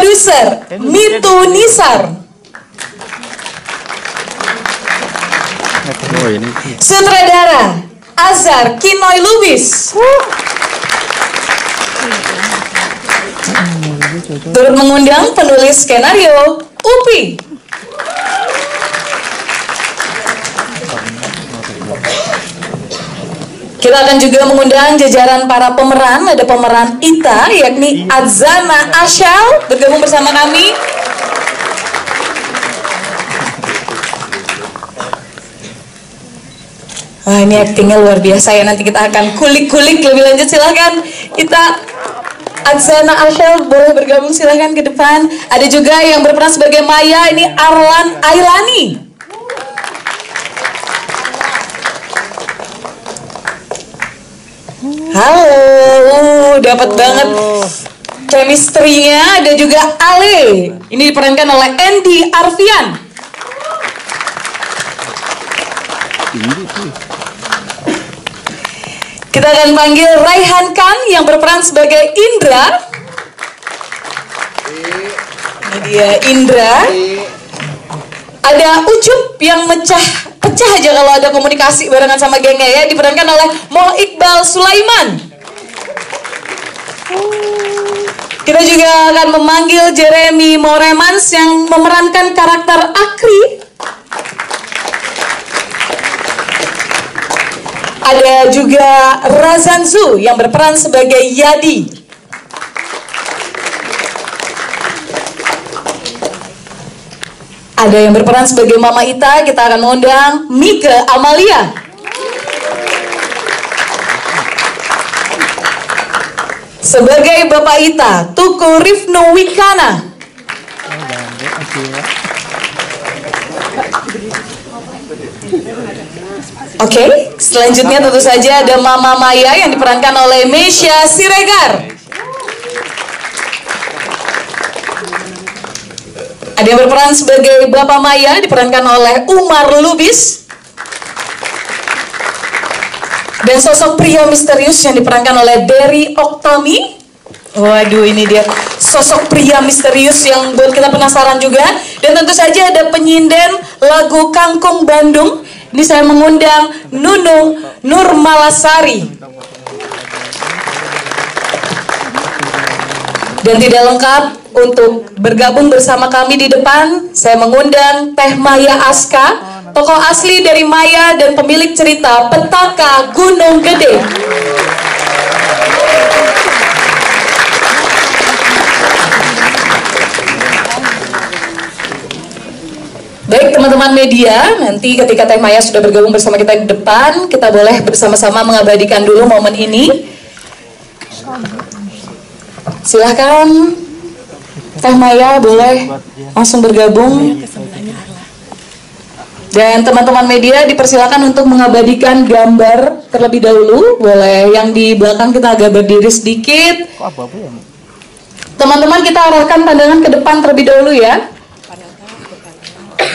Produser Mitu Nisar. Sutradara Azhar Kinoy Lubis. Turut mengundang penulis skenario Upi. Kita akan juga mengundang jajaran para pemeran. Ada pemeran Ita, yakni Adzana Asyal, bergabung bersama kami. Wah, ini aktingnya luar biasa ya. Nanti kita akan kulik-kulik lebih lanjut. Silahkan Ita, Adzana Asyal boleh bergabung, silahkan ke depan. Ada juga yang berperan sebagai Maya, ini Arlan Ailani. Halo, dapat banget chemistry-nya. Ada juga Ale, ini diperankan oleh Andy Arfian. Kita akan panggil Raihan Khan yang berperan sebagai Indra. Ini dia Indra. Ada Ucup yang pecah aja kalau ada komunikasi barengan sama gengnya ya, diperankan oleh Mo Iqbal Sulaiman. Kita juga akan memanggil Jeremy Moremans yang memerankan karakter Akri. Ada juga Razan Zu yang berperan sebagai Yadi. Ada yang berperan sebagai Mama Ita. Kita akan mengundang Mika Amalia. Sebagai Bapak Ita, Tuku Rifnu Wikana. Oke, selanjutnya tentu saja ada Mama Maya yang diperankan oleh Meisya Siregar. Ada yang berperan sebagai Bapak Maya diperankan oleh Umar Lubis. Dan sosok pria misterius yang diperankan oleh Derry Oktami. Waduh, ini dia sosok pria misterius yang buat kita penasaran juga. Dan tentu saja ada penyinden lagu Kangkung Bandung. Ini saya mengundang Nunung Nurmalasari. Dan tidak lengkap, untuk bergabung bersama kami di depan, saya mengundang Teh Maya Aska, tokoh asli dari Maya dan pemilik cerita Petaka Gunung Gede. Baik teman-teman media, nanti ketika Teh Maya sudah bergabung bersama kita di depan, kita boleh bersama-sama mengabadikan dulu momen ini. Silahkan Teh Maya boleh langsung bergabung. Dan teman-teman media dipersilakan untuk mengabadikan gambar terlebih dahulu. Boleh yang di belakang kita agak berdiri sedikit. Teman-teman kita arahkan pandangan ke depan terlebih dahulu ya.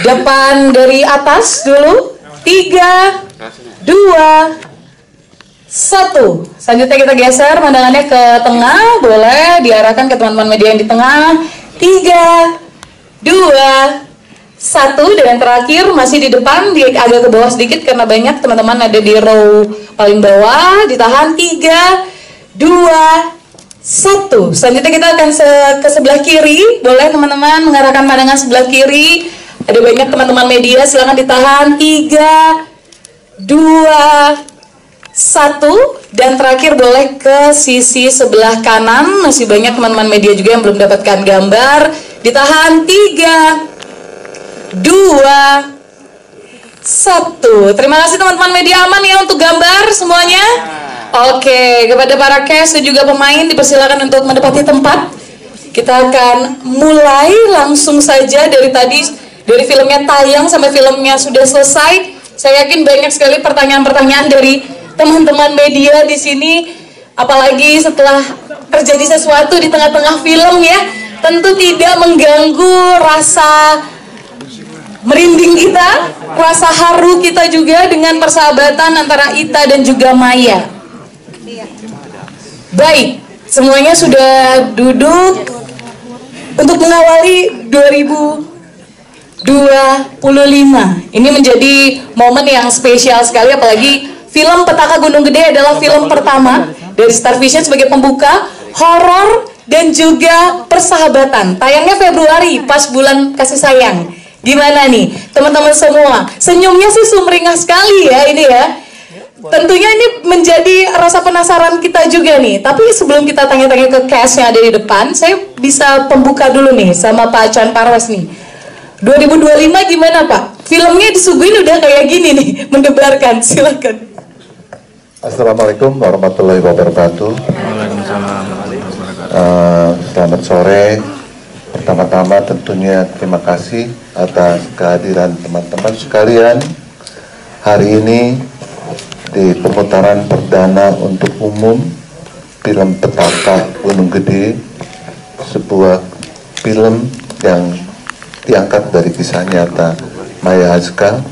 Depan dari atas dulu. 3, 2, 1. Selanjutnya kita geser pandangannya ke tengah. Boleh diarahkan ke teman-teman media yang di tengah. 3, 2, 1. Dan terakhir masih di depan, agak ke bawah sedikit karena banyak teman-teman ada di row paling bawah. Ditahan. 3, 2, 1. Selanjutnya kita akan ke sebelah kiri. Boleh teman-teman mengarahkan pandangan sebelah kiri. Ada banyak teman-teman media, silahkan ditahan. 3, 2, 1. Dan terakhir boleh ke sisi sebelah kanan. Masih banyak teman-teman media juga yang belum mendapatkan gambar. Ditahan. 3, 2, 1. Terima kasih teman-teman media, aman ya untuk gambar semuanya. Oke, kepada para cast dan juga pemain dipersilakan untuk menempati tempat. Kita akan mulai langsung saja dari tadi. Dari filmnya tayang sampai filmnya sudah selesai, saya yakin banyak sekali pertanyaan-pertanyaan dari teman-teman media di sini. Apalagi setelah terjadi sesuatu di tengah-tengah film ya, tentu tidak mengganggu rasa merinding kita, rasa haru kita juga dengan persahabatan antara Ita dan juga Maya. Baik, semuanya sudah duduk. untuk mengawali 2025. Ini menjadi momen yang spesial sekali, apalagi film Petaka Gunung Gede adalah film pertama dari Star Vision sebagai pembuka, horor dan juga persahabatan. Tayangnya Februari, pas bulan kasih sayang. Gimana nih teman-teman semua? Senyumnya sih sumringah sekali ya ini ya. Tentunya ini menjadi rasa penasaran kita juga nih. Tapi sebelum kita tanya-tanya ke cast yang ada di depan, saya bisa pembuka dulu nih sama Pak Chan Parwas nih. 2025 gimana Pak? Filmnya disuguhin udah kayak gini nih, mendebarkan. Silakan. Assalamualaikum warahmatullahi wabarakatuh. Selamat sore. Pertama-tama tentunya terima kasih atas kehadiran teman-teman sekalian hari ini di pemutaran perdana untuk umum film Petaka Gunung Gede, sebuah film yang diangkat dari kisah nyata Maya Azka,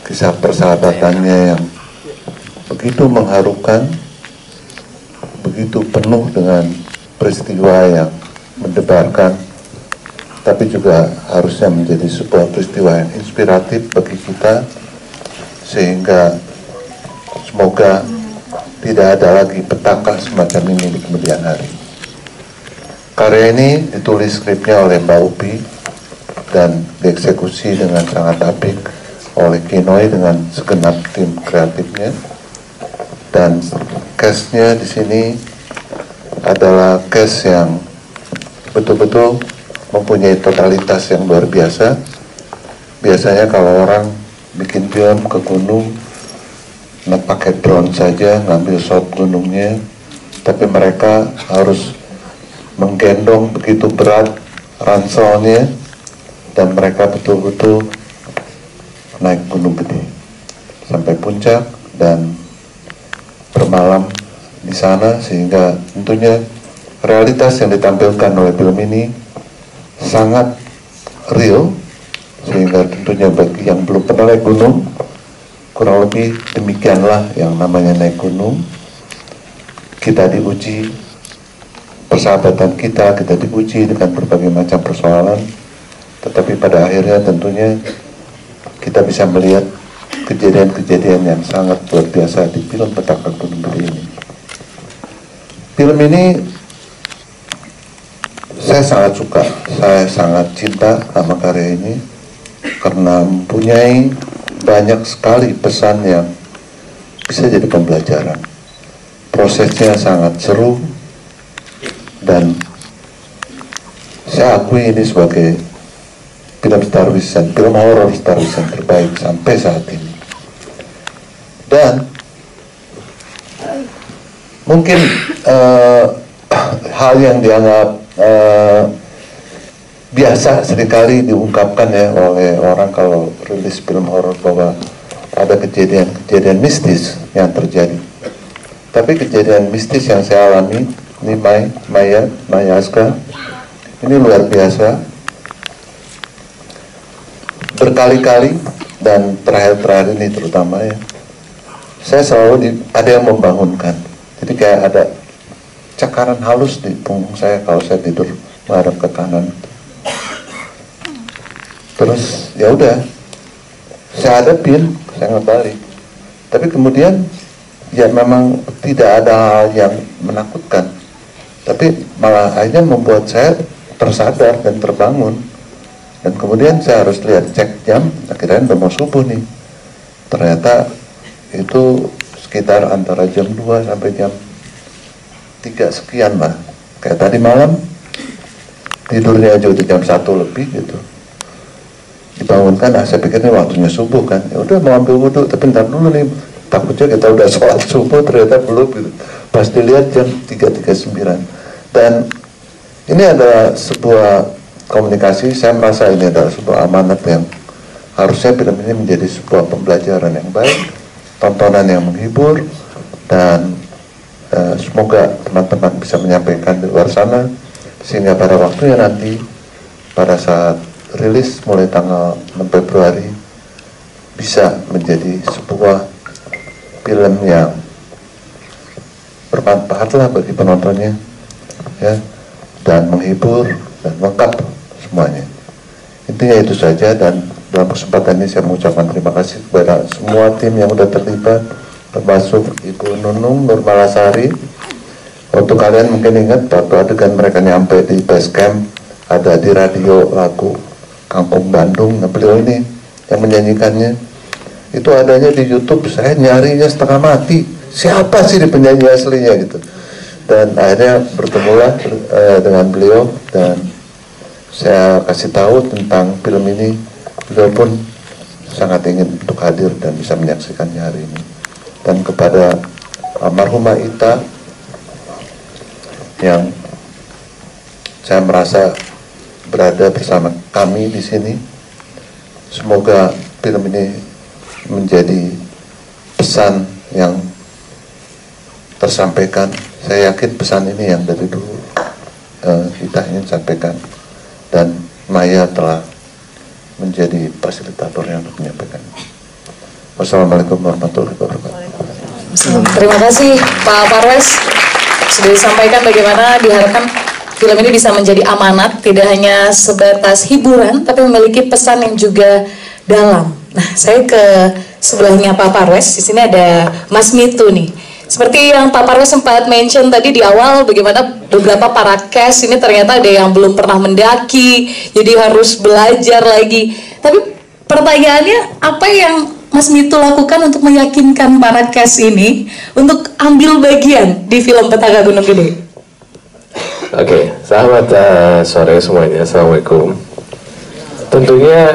kisah persahabatannya yang begitu mengharukan, begitu penuh dengan peristiwa yang mendebarkan, tapi juga harusnya menjadi sebuah peristiwa yang inspiratif bagi kita, sehingga semoga tidak ada lagi petaka semacam ini di kemudian hari. Karya ini ditulis skripnya oleh Mbak Upi dan dieksekusi dengan sangat apik oleh Kinoy dengan segenap tim kreatifnya, dan cast-nya di sini adalah cast yang betul-betul mempunyai totalitas yang luar biasa. Biasanya kalau orang bikin film ke gunung, pakai drone saja, ngambil shot gunungnya, tapi mereka harus menggendong begitu berat ranselnya, dan mereka betul-betul naik Gunung Gede sampai puncak dan bermalam di sana, sehingga tentunya realitas yang ditampilkan oleh film ini sangat real, sehingga tentunya bagi yang belum pernah naik gunung, kurang lebih demikianlah yang namanya naik gunung. Kita diuji, persahabatan kita diuji dengan berbagai macam persoalan, tetapi pada akhirnya tentunya kita bisa melihat kejadian-kejadian yang sangat luar biasa di film Petaka Gunung Gede ini. Film ini saya sangat suka, saya sangat cinta sama karya ini karena mempunyai banyak sekali pesan yang bisa jadi pembelajaran. Prosesnya sangat seru dan saya akui ini sebagai film Star Vision, film horor Star Vision terbaik sampai saat ini. Dan mungkin hal yang dianggap biasa seringkali diungkapkan ya oleh orang kalau rilis film horor, bahwa ada kejadian-kejadian mistis yang terjadi. Tapi kejadian mistis yang saya alami ini Maya Azka ini luar biasa, berkali-kali, dan terakhir ini terutama ya, saya selalu ada yang membangunkan. Jadi kayak ada cakaran halus di punggung saya kalau saya tidur menghadap ke kanan. Terus ya udah, saya hadapin, saya ngebalik. Tapi kemudian ya memang tidak ada hal yang menakutkan, tapi malah akhirnya membuat saya tersadar dan terbangun. Dan kemudian saya harus lihat, cek jam, akhirnya udah mau subuh nih. Ternyata itu sekitar antara jam 2 sampai jam 3 sekian lah. Kayak tadi malam tidurnya aja udah jam 1 lebih gitu. Dibangunkan, saya pikir ini waktunya subuh kan. Ya udah mau ambil wudhu, tapi ntar dulu nih, takutnya kita udah sholat subuh, ternyata belum gitu. Pas dilihat jam 3.39. Dan ini adalah sebuah komunikasi, saya merasa ini adalah sebuah amanat yang harusnya film ini menjadi sebuah pembelajaran yang baik, tontonan yang menghibur, dan semoga teman-teman bisa menyampaikan di luar sana, sehingga pada waktunya nanti, pada saat rilis mulai tanggal 6 Februari, bisa menjadi sebuah film yang bermanfaat lah bagi penontonnya ya, dan menghibur, dan lengkap semuanya. Intinya itu saja, dan dalam kesempatan ini saya mengucapkan terima kasih kepada semua tim yang sudah terlibat, termasuk Ibu Nunung Nurmalasari. Untuk kalian mungkin ingat waktu adegan mereka nyampe di base camp, ada di radio lagu Kampung Bandung, nah beliau ini yang menyanyikannya. Itu adanya di YouTube, saya nyarinya setengah mati. Siapa sih di penyanyi aslinya gitu. Dan akhirnya bertemulah dengan beliau, dan saya kasih tahu tentang film ini. Beliau pun sangat ingin untuk hadir dan bisa menyaksikannya hari ini. Dan kepada almarhumah Ita, yang saya merasa berada bersama kami di sini, semoga film ini menjadi pesan yang tersampaikan. Saya yakin pesan ini yang dari dulu kita ingin sampaikan, dan Maya telah menjadi fasilitator yang untuk menyampaikan. Wassalamualaikum warahmatullahi wabarakatuh. Terima kasih Pak Parwes, sudah disampaikan bagaimana diharapkan film ini bisa menjadi amanat, tidak hanya sebatas hiburan, tapi memiliki pesan yang juga dalam. Nah, saya ke sebelahnya Pak Parwes. Di sini ada Mas Mitu nih. Seperti yang Pak Parwes sempat mention tadi di awal, bagaimana beberapa para cast ini ternyata ada yang belum pernah mendaki, jadi harus belajar lagi. Tapi pertanyaannya, apa yang Mas Mitu lakukan untuk meyakinkan para cast ini untuk ambil bagian di film Petaka Gunung Gede? Oke, selamat sore semuanya. Assalamualaikum. Tentunya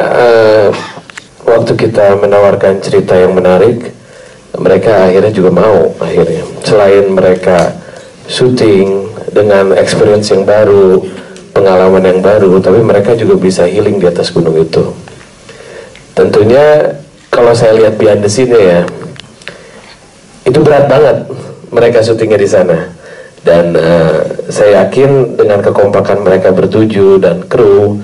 waktu kita menawarkan cerita yang menarik, mereka akhirnya juga mau. Akhirnya, selain mereka syuting dengan experience yang baru, pengalaman yang baru, tapi mereka juga bisa healing di atas gunung itu. Tentunya kalau saya lihat behind the scene ya, itu berat banget mereka syutingnya di sana. Dan saya yakin dengan kekompakan mereka bertujuh dan kru,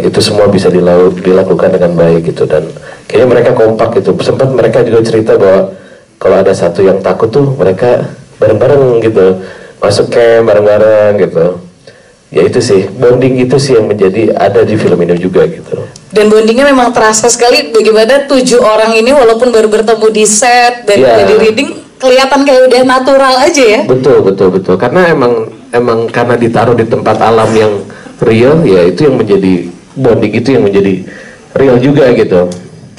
itu semua bisa dilakukan dengan baik gitu. Dan kayaknya mereka kompak gitu. Sempat mereka juga cerita bahwa kalau ada satu yang takut tuh mereka bareng-bareng gitu, masuk camp bareng-bareng gitu. Ya itu sih, bonding itu sih yang menjadi ada di film ini juga gitu. Dan bondingnya memang terasa sekali, bagaimana 7 orang ini walaupun baru bertemu di set dan di reading, kelihatan kayak udah natural aja ya. Betul. Karena emang karena ditaruh di tempat alam yang real, ya itu yang menjadi bonding, itu yang menjadi real juga gitu.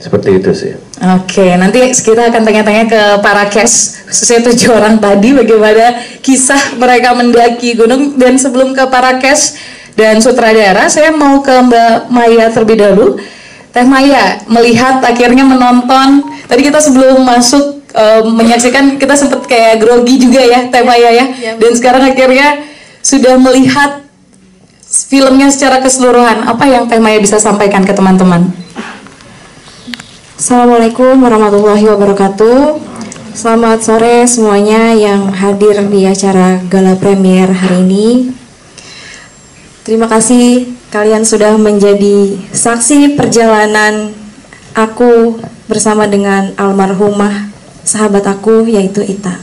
Seperti itu sih. Oke, nanti kita akan tanya-tanya ke para cast, khususnya 7 orang tadi, bagaimana kisah mereka mendaki gunung. Dan sebelum ke para cast dan sutradara, saya mau ke Mbak Maya terlebih dahulu. Teh Maya, melihat akhirnya menonton, tadi kita sebelum masuk menyaksikan, kita sempat kayak grogi juga ya Teh Maya ya. Dan sekarang akhirnya sudah melihat filmnya secara keseluruhan. Apa yang Teh Maya bisa sampaikan ke teman-teman? Assalamualaikum warahmatullahi wabarakatuh. Selamat sore semuanya yang hadir di acara gala premier hari ini. Terima kasih kalian sudah menjadi saksi perjalanan aku bersama dengan almarhumah sahabat aku, yaitu Ita.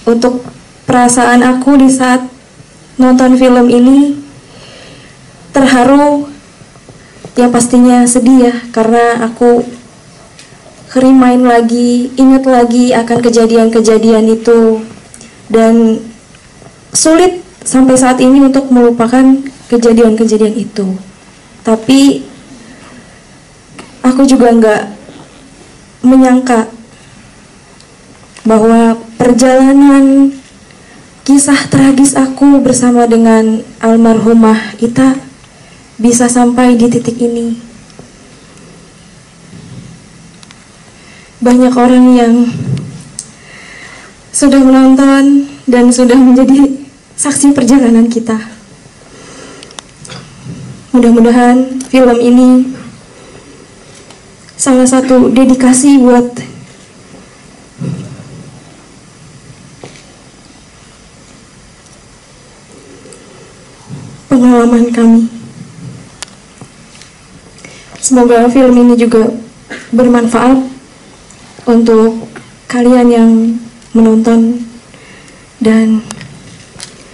Untuk perasaan aku di saat nonton film ini, terharu, yang pastinya sedih ya, karena aku remind lagi, ingat lagi akan kejadian-kejadian itu, dan sulit sampai saat ini untuk melupakan kejadian-kejadian itu. Tapi aku juga nggak menyangka bahwa perjalanan kisah tragis aku bersama dengan almarhumah Ita bisa sampai di titik ini. Banyak orang yang sudah menonton dan sudah menjadi saksi perjalanan kita. Mudah-mudahan film ini salah satu dedikasi buat pengalaman kami. Semoga film ini juga bermanfaat untuk kalian yang menonton, dan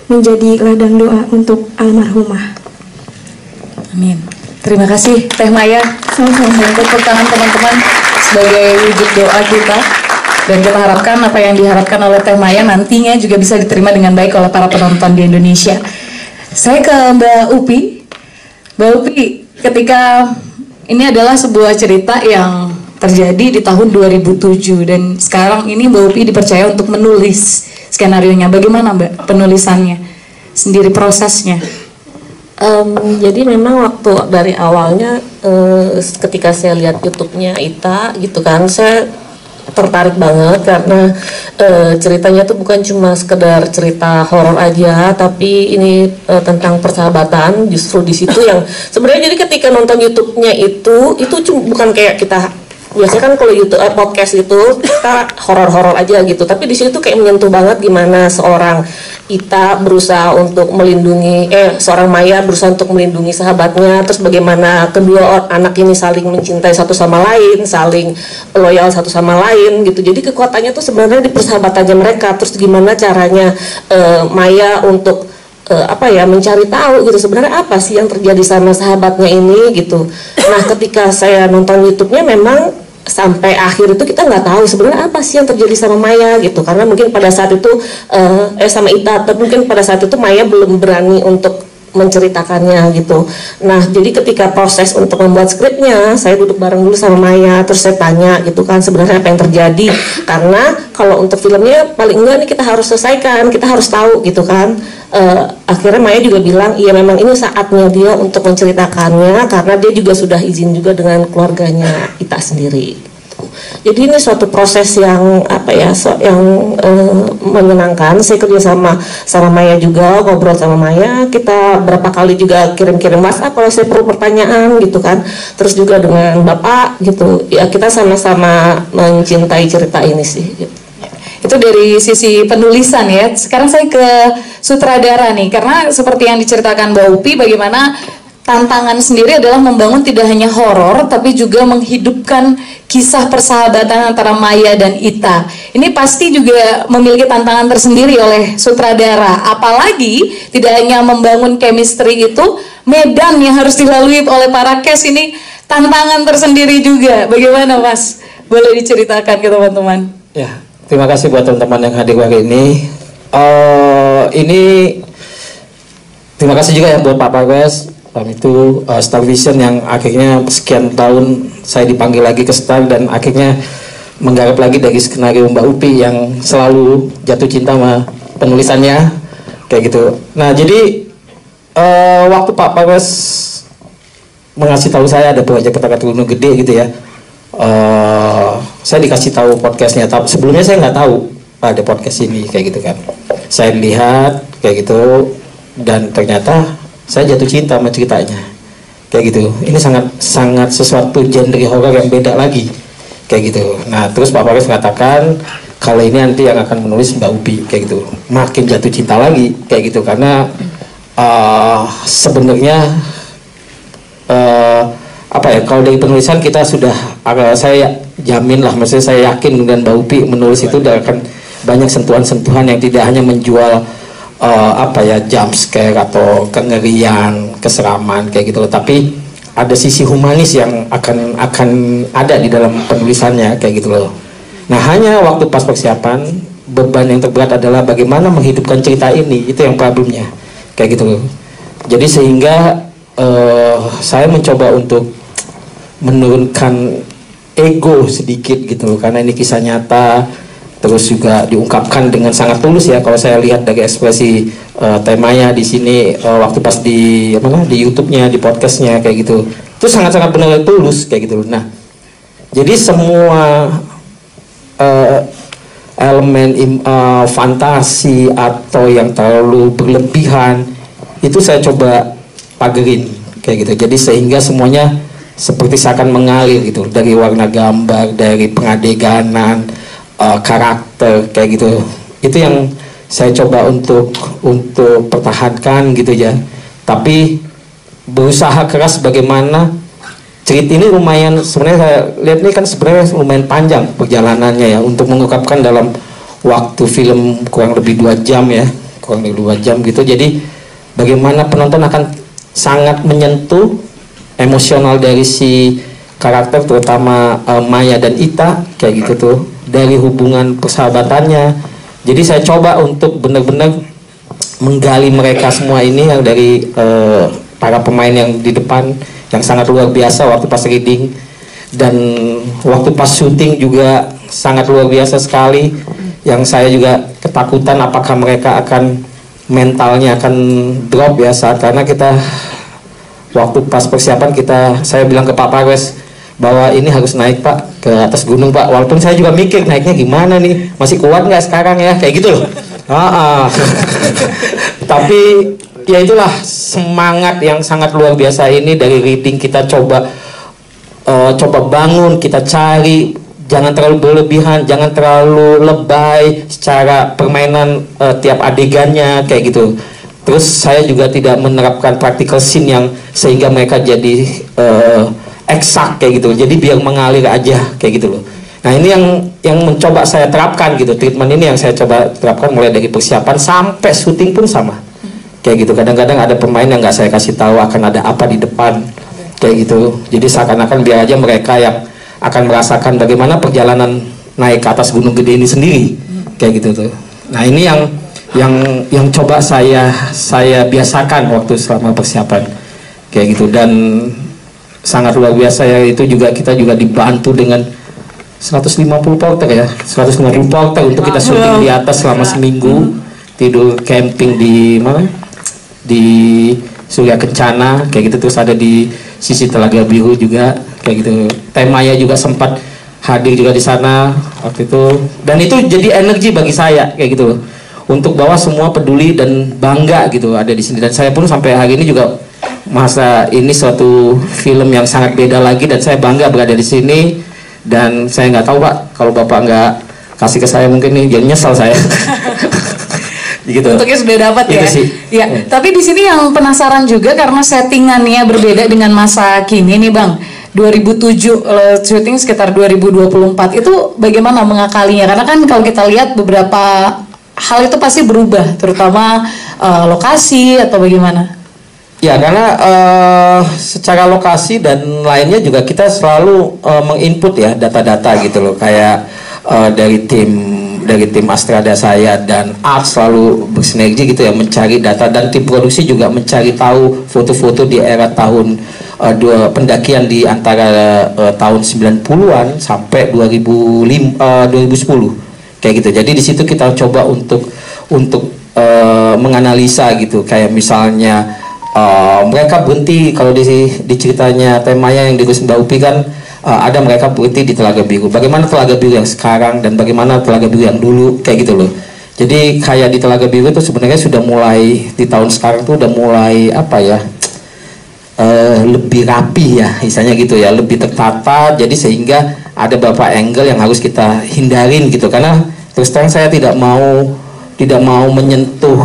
menjadi ladang doa untuk almarhumah. Amin. Terima kasih Teh Maya. Sama-sama. Tepuk tangan teman-teman sebagai wujud doa kita. Dan kita harapkan apa yang diharapkan oleh Teh Maya nantinya juga bisa diterima dengan baik oleh para penonton di Indonesia. Saya ke Mbak Upi. Mbak Upi, ketika ini adalah sebuah cerita yang terjadi di tahun 2007 dan sekarang ini Mbak Upi dipercaya untuk menulis skenarionya. Bagaimana Mbak penulisannya sendiri, prosesnya? Jadi memang waktu dari awalnya ketika saya lihat YouTube-nya Ita gitu kan, saya tertarik banget karena ceritanya tuh bukan cuma sekedar cerita horor aja, tapi ini tentang persahabatan. Justru di situ yang sebenarnya, jadi ketika nonton YouTube-nya itu bukan kayak kita biasanya kan kalau YouTube podcast itu kita horor-horor aja gitu, tapi di situ kayak menyentuh banget gimana seorang Ita berusaha untuk melindungi seorang Maya berusaha untuk melindungi sahabatnya, terus bagaimana kedua anak ini saling mencintai satu sama lain, saling loyal satu sama lain gitu. Jadi kekuatannya tuh sebenarnya di persahabatannya mereka. Terus gimana caranya Maya untuk mencari tahu gitu sebenarnya apa sih yang terjadi sama sahabatnya ini gitu. Nah ketika saya nonton YouTube-nya memang sampai akhir itu kita nggak tahu sebenarnya apa sih yang terjadi sama Maya gitu, karena mungkin pada saat itu sama Ita, tapi mungkin pada saat itu Maya belum berani untuk menceritakannya gitu. Nah jadi ketika proses untuk membuat skripnya, saya duduk bareng dulu sama Maya, terus saya tanya gitu kan sebenarnya apa yang terjadi, karena kalau untuk filmnya paling enggak nih kita harus selesaikan, kita harus tahu gitu kan. Akhirnya Maya juga bilang iya memang ini saatnya dia untuk menceritakannya karena dia juga sudah izin juga dengan keluarganya Ita sendiri. Jadi ini suatu proses yang menyenangkan. Saya kerja sama Maya juga, ngobrol sama Maya, kita berapa kali juga kirim-kirim WhatsApp kalau saya perlu pertanyaan gitu kan. Terus juga dengan Bapak gitu, ya kita sama-sama mencintai cerita ini sih gitu. Itu dari sisi penulisan ya. Sekarang saya ke sutradara nih, karena seperti yang diceritakan Mbak Upi, bagaimana tantangan sendiri adalah membangun tidak hanya horor, tapi juga menghidupkan kisah persahabatan antara Maya dan Ita. Ini pasti juga memiliki tantangan tersendiri oleh sutradara. Apalagi tidak hanya membangun chemistry itu, medan yang harus dilalui oleh para cast ini tantangan tersendiri juga. Bagaimana Mas? Boleh diceritakan ke teman-teman? Ya. Terima kasih buat teman-teman yang hadir hari ini. Terima kasih juga ya buat Pak Pawes, itu Star Vision yang akhirnya sekian tahun saya dipanggil lagi ke Star dan akhirnya menggarap lagi dari skenario Mbak Upi yang selalu jatuh cinta sama penulisannya kayak gitu. Nah jadi waktu Pak Pawes mengasih tahu saya ada proyek Petaka Gunung Gede gitu ya. Saya dikasih tahu podcastnya, tapi sebelumnya saya nggak tahu ada podcast ini kayak gitu kan. Saya lihat kayak gitu dan ternyata saya jatuh cinta sama ceritanya kayak gitu. Ini sangat sesuatu genre horor yang beda lagi kayak gitu. Nah terus Pak Paris mengatakan kalau ini nanti yang akan menulis Mbak Upi kayak gitu. Makin jatuh cinta lagi kayak gitu karena sebenarnya kalau dari penulisan kita sudah saya jamin lah, maksudnya saya yakin dan Mbak Upi menulis itu akan banyak sentuhan-sentuhan yang tidak hanya menjual jump scare atau kengerian, keseraman kayak gitu, tapi ada sisi humanis yang akan ada di dalam penulisannya kayak gitu loh. Nah hanya waktu pas persiapan beban yang terberat adalah bagaimana menghidupkan cerita ini, itu yang problemnya kayak gitu loh. Jadi sehingga saya mencoba untuk menurunkan ego sedikit gitu karena ini kisah nyata, terus juga diungkapkan dengan sangat tulus ya. Kalau saya lihat dari ekspresi temanya di sini waktu pas di YouTube-nya, di podcast-nya kayak gitu, itu sangat-sangat benar tulus kayak gitu. Nah jadi semua elemen fantasi atau yang terlalu berlebihan itu saya coba pagerin kayak gitu. Jadi sehingga semuanya seperti seakan mengalir gitu, dari warna gambar, dari pengadeganan, karakter kayak gitu. Itu yang saya coba untuk pertahankan gitu ya. Tapi berusaha keras bagaimana cerita ini lumayan, sebenarnya saya lihat ini kan sebenarnya lumayan panjang perjalanannya ya untuk mengungkapkan dalam waktu film kurang lebih 2 jam ya, kurang dari 2 jam gitu. Jadi bagaimana penonton akan sangat menyentuh emosional dari si karakter, terutama Maya dan Ita kayak gitu tuh, dari hubungan persahabatannya. Jadi saya coba untuk benar-benar menggali mereka semua ini, yang dari para pemain yang di depan yang sangat luar biasa waktu pas reading, dan waktu pas syuting juga sangat luar biasa sekali. Yang saya juga ketakutan apakah mereka akan mentalnya akan drop ya saat, karena kita waktu pas persiapan saya bilang ke Pak Parwes bahwa ini harus naik Pak ke atas gunung Pak, walaupun saya juga mikir naiknya gimana nih, masih kuat nggak sekarang ya, kayak gitu loh. Tapi ya itulah semangat yang sangat luar biasa ini dari reading. Kita coba bangun, kita cari, jangan terlalu berlebihan, jangan terlalu lebay secara permainan tiap adegannya kayak gitu. Terus saya juga tidak menerapkan practical scene yang sehingga mereka jadi eksak kayak gitu. Jadi biar mengalir aja kayak gitu loh. Nah ini yang mencoba saya terapkan gitu, treatment ini yang saya coba terapkan mulai dari persiapan sampai syuting pun sama kayak gitu. Kadang-kadang ada pemain yang nggak saya kasih tahu akan ada apa di depan kayak gitu. Jadi seakan-akan biar aja mereka yang akan merasakan bagaimana perjalanan naik ke atas gunung gede ini sendiri kayak gitu tuh. Nah ini yang coba saya biasakan waktu selama persiapan kayak gitu, dan sangat luar biasa ya. Itu juga kita juga dibantu dengan 150 porter ya, 150 porter untuk kita syuting di atas selama seminggu, tidur camping di mana, di Surya Kencana kayak gitu. Terus ada di sisi Telaga Biru juga kayak gitu. Temanya juga sempat hadir juga di sana waktu itu, dan itu jadi energi bagi saya kayak gitu loh, untuk bahwa semua peduli dan bangga gitu ada di sini. Dan saya pun sampai hari ini juga masa ini suatu film yang sangat beda lagi, dan saya bangga berada di sini. Dan saya nggak tahu Pak, kalau Bapak nggak kasih ke saya mungkin nih jadi nyesal saya. Gitu. Untuknya sudah dapat ya. Ya. Tapi di sini yang penasaran juga karena settingannya berbeda dengan masa kini nih Bang. 2007 syuting sekitar 2024 itu bagaimana mengakalinya? Karena kan kalau kita lihat beberapa hal itu pasti berubah, terutama lokasi atau bagaimana? Ya karena secara lokasi dan lainnya juga kita selalu menginput ya data-data gitu loh, kayak dari tim Astrada saya dan Art selalu bersinergi gitu ya, mencari data, dan tim produksi juga mencari tahu foto-foto di era tahun pendakian di antara tahun 90-an sampai 2010 kayak gitu. Jadi di situ kita coba untuk menganalisa gitu, kayak misalnya mereka berhenti kalau di ceritanya temanya yang di Mbak Upi kan ada mereka berhenti di Telaga Biru. Bagaimana Telaga Biru yang sekarang dan bagaimana Telaga Biru yang dulu kayak gitu loh. Jadi kayak di Telaga Biru itu sebenarnya sudah mulai di tahun sekarang tuh udah mulai apa ya, lebih rapi ya misalnya gitu ya, lebih tertata. Jadi sehingga ada beberapa angle yang harus kita hindarin gitu, karena terus terang saya tidak mau menyentuh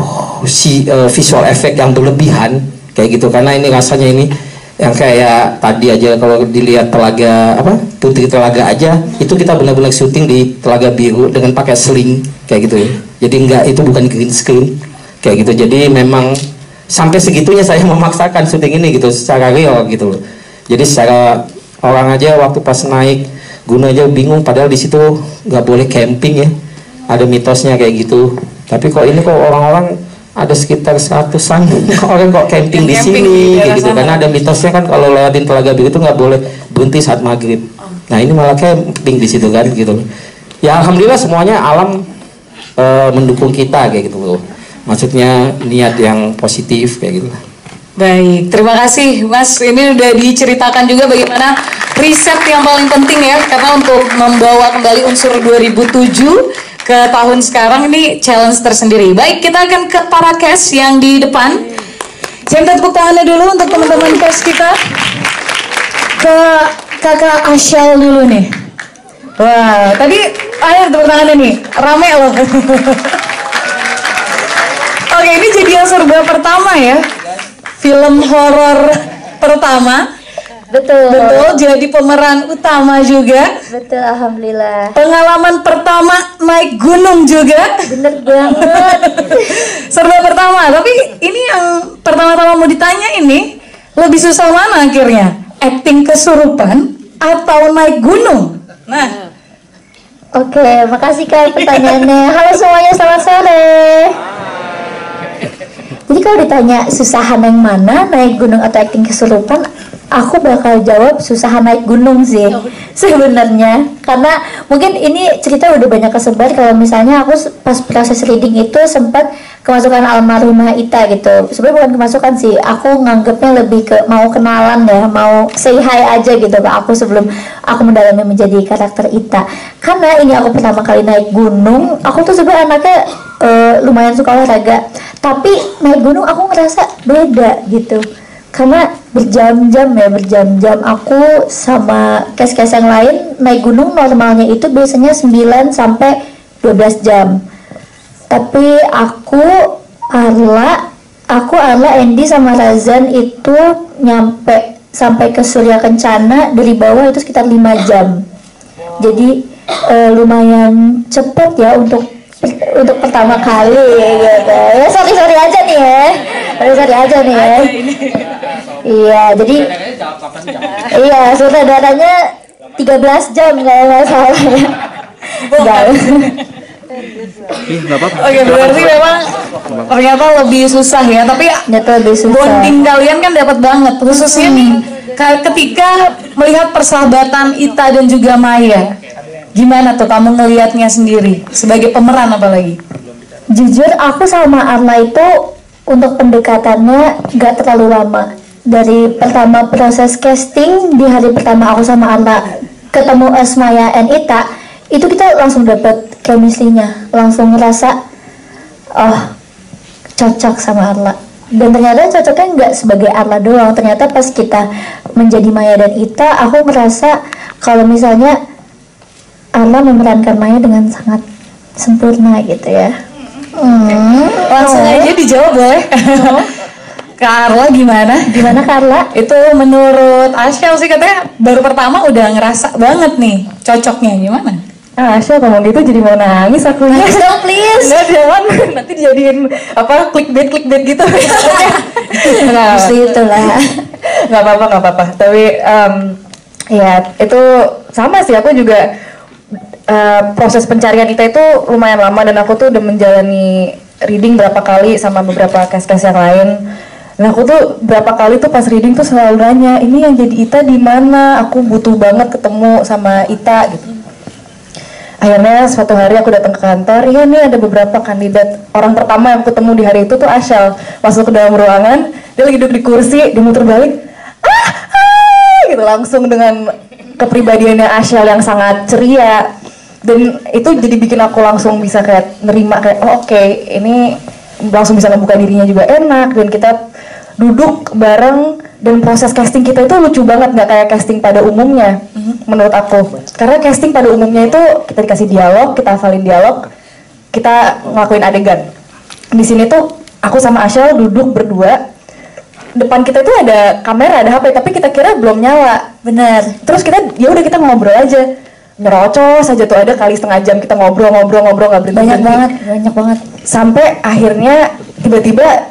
visual effect yang berlebihan kayak gitu, karena ini rasanya ini yang kayak tadi aja kalau dilihat Telaga Putri Telaga aja itu kita benar-benar syuting di Telaga Biru dengan pakai sling kayak gitu ya. Jadi itu bukan green screen kayak gitu. Jadi memang sampai segitunya saya memaksakan syuting ini gitu secara real gitu loh. Jadi secara orang aja waktu pas naik gunung aja bingung, padahal di situ nggak boleh camping ya, ada mitosnya kayak gitu. Tapi kok ini kok orang-orang ada sekitar 100-an orang kok camping di sini gitu, karena ada mitosnya kan kalau lewatin Telaga Biru itu nggak boleh berhenti saat maghrib. Nah ini malah camping di situ kan gitu. Ya alhamdulillah semuanya alam mendukung kita kayak gitu loh. Maksudnya niat yang positif kayak gitu. Baik, terima kasih Mas. Ini udah diceritakan juga bagaimana riset yang paling penting ya, karena untuk membawa kembali unsur 2007 ke tahun sekarang ini challenge tersendiri. Baik, kita akan ke para cast yang di depan. Saya minta tepuk tangannya dulu untuk teman-teman cast kita. Ke Kakak Asyal dulu nih. Wah, tadi ayo tepuk tangannya nih, rame loh. Oke, ini jadi yang serba pertama ya, film horor pertama. Betul. Betul, jadi pemeran utama juga. Betul, alhamdulillah. Pengalaman pertama naik gunung juga. Bener banget. Serba kamu ditanya ini, lebih susah mana akhirnya? Acting kesurupan atau naik gunung? Nah. Oke, makasih Kak pertanyaannya. Halo semuanya, selamat sore. Jadi kalau ditanya susahan yang mana, naik gunung atau acting kesurupan, aku bakal jawab susahan naik gunung sih sebenarnya. Karena mungkin ini cerita udah banyak kesebar. Kalau misalnya aku pas proses reading itu sempat kemasukan almarhumah Ita gitu. Sebenarnya bukan kemasukan sih, aku nganggepnya lebih ke mau kenalan ya, mau say hi aja gitu ke aku sebelum aku mendalami menjadi karakter Ita. Karena ini aku pertama kali naik gunung, aku tuh sebenarnya anaknya lumayan suka olahraga, tapi naik gunung aku ngerasa beda gitu. Karena berjam-jam aku sama kes-kes yang lain naik gunung normalnya itu biasanya 9 sampai 12 jam. Tapi aku, Arla, Andy sama Razan itu nyampe sampai ke Surya Kencana dari bawah itu sekitar 5 jam. Jadi lumayan cepet ya untuk pertama kali gitu. Ya sorry aja nih ya. Sorry aja nih ya. Iya, jadi iya, saudaranya 13 jam nggak masalah ya. Oke, berarti memang ternyata lebih susah ya. Tapi lebih susah. Bonding kalian kan dapat banget, khususnya nih ketika melihat persahabatan Ita dan juga Maya. Gimana tuh kamu ngelihatnya sendiri sebagai pemeran apalagi? Jujur aku sama Arla itu untuk pendekatannya gak terlalu lama. Dari pertama proses casting, di hari pertama aku sama Arla ketemu Maya and Ita, itu kita langsung dapat chemistry-nya, langsung ngerasa cocok sama Arla. Dan ternyata cocoknya nggak sebagai Arla doang, ternyata pas kita menjadi Maya dan Ita, aku ngerasa kalau misalnya Arla memerankan Maya dengan sangat sempurna gitu ya. Langsung aja dijawab boleh. Kak Arla gimana? Gimana Kak Arla? Itu menurut Asyal sih katanya baru pertama udah ngerasa banget nih cocoknya gimana? Asyal ngomong gitu jadi mau nangis aku. Nangis dong please. Nggak, jangan nanti dijadiin apa clickbait gitu. Nggak itulah. Nggak apa-apa. Tapi ya itu sama sih, aku juga proses pencarian kita itu lumayan lama dan aku tuh udah menjalani reading berapa kali sama beberapa cast-cast yang lain. Nah aku tuh berapa kali tuh pas reading tuh selalu nanya, ini yang jadi Ita di mana? Aku butuh banget ketemu sama Ita gitu. Akhirnya suatu hari aku datang ke kantor, iya nih ada beberapa kandidat. Orang pertama yang aku ketemu di hari itu tuh Asyal. Masuk ke dalam ruangan, dia lagi duduk di kursi, dia muter balik, gitu langsung dengan kepribadiannya Asyal yang sangat ceria. Dan itu jadi bikin aku langsung bisa kayak nerima kayak oke, ini langsung bisa membuka dirinya juga enak. Dan kita duduk bareng dan proses casting kita itu lucu banget, nggak kayak casting pada umumnya menurut aku. Karena casting pada umumnya itu kita dikasih dialog, kita hafalin dialog, kita ngelakuin adegan. Di sini tuh aku sama Asyal duduk berdua, depan kita itu ada kamera, ada HP, tapi kita kira belum nyala. Bener. Terus kita ya udah kita ngobrol aja, nyerocos aja tuh, ada kali setengah jam kita ngobrol nggak berhenti. Banyak banget. Sampai akhirnya tiba-tiba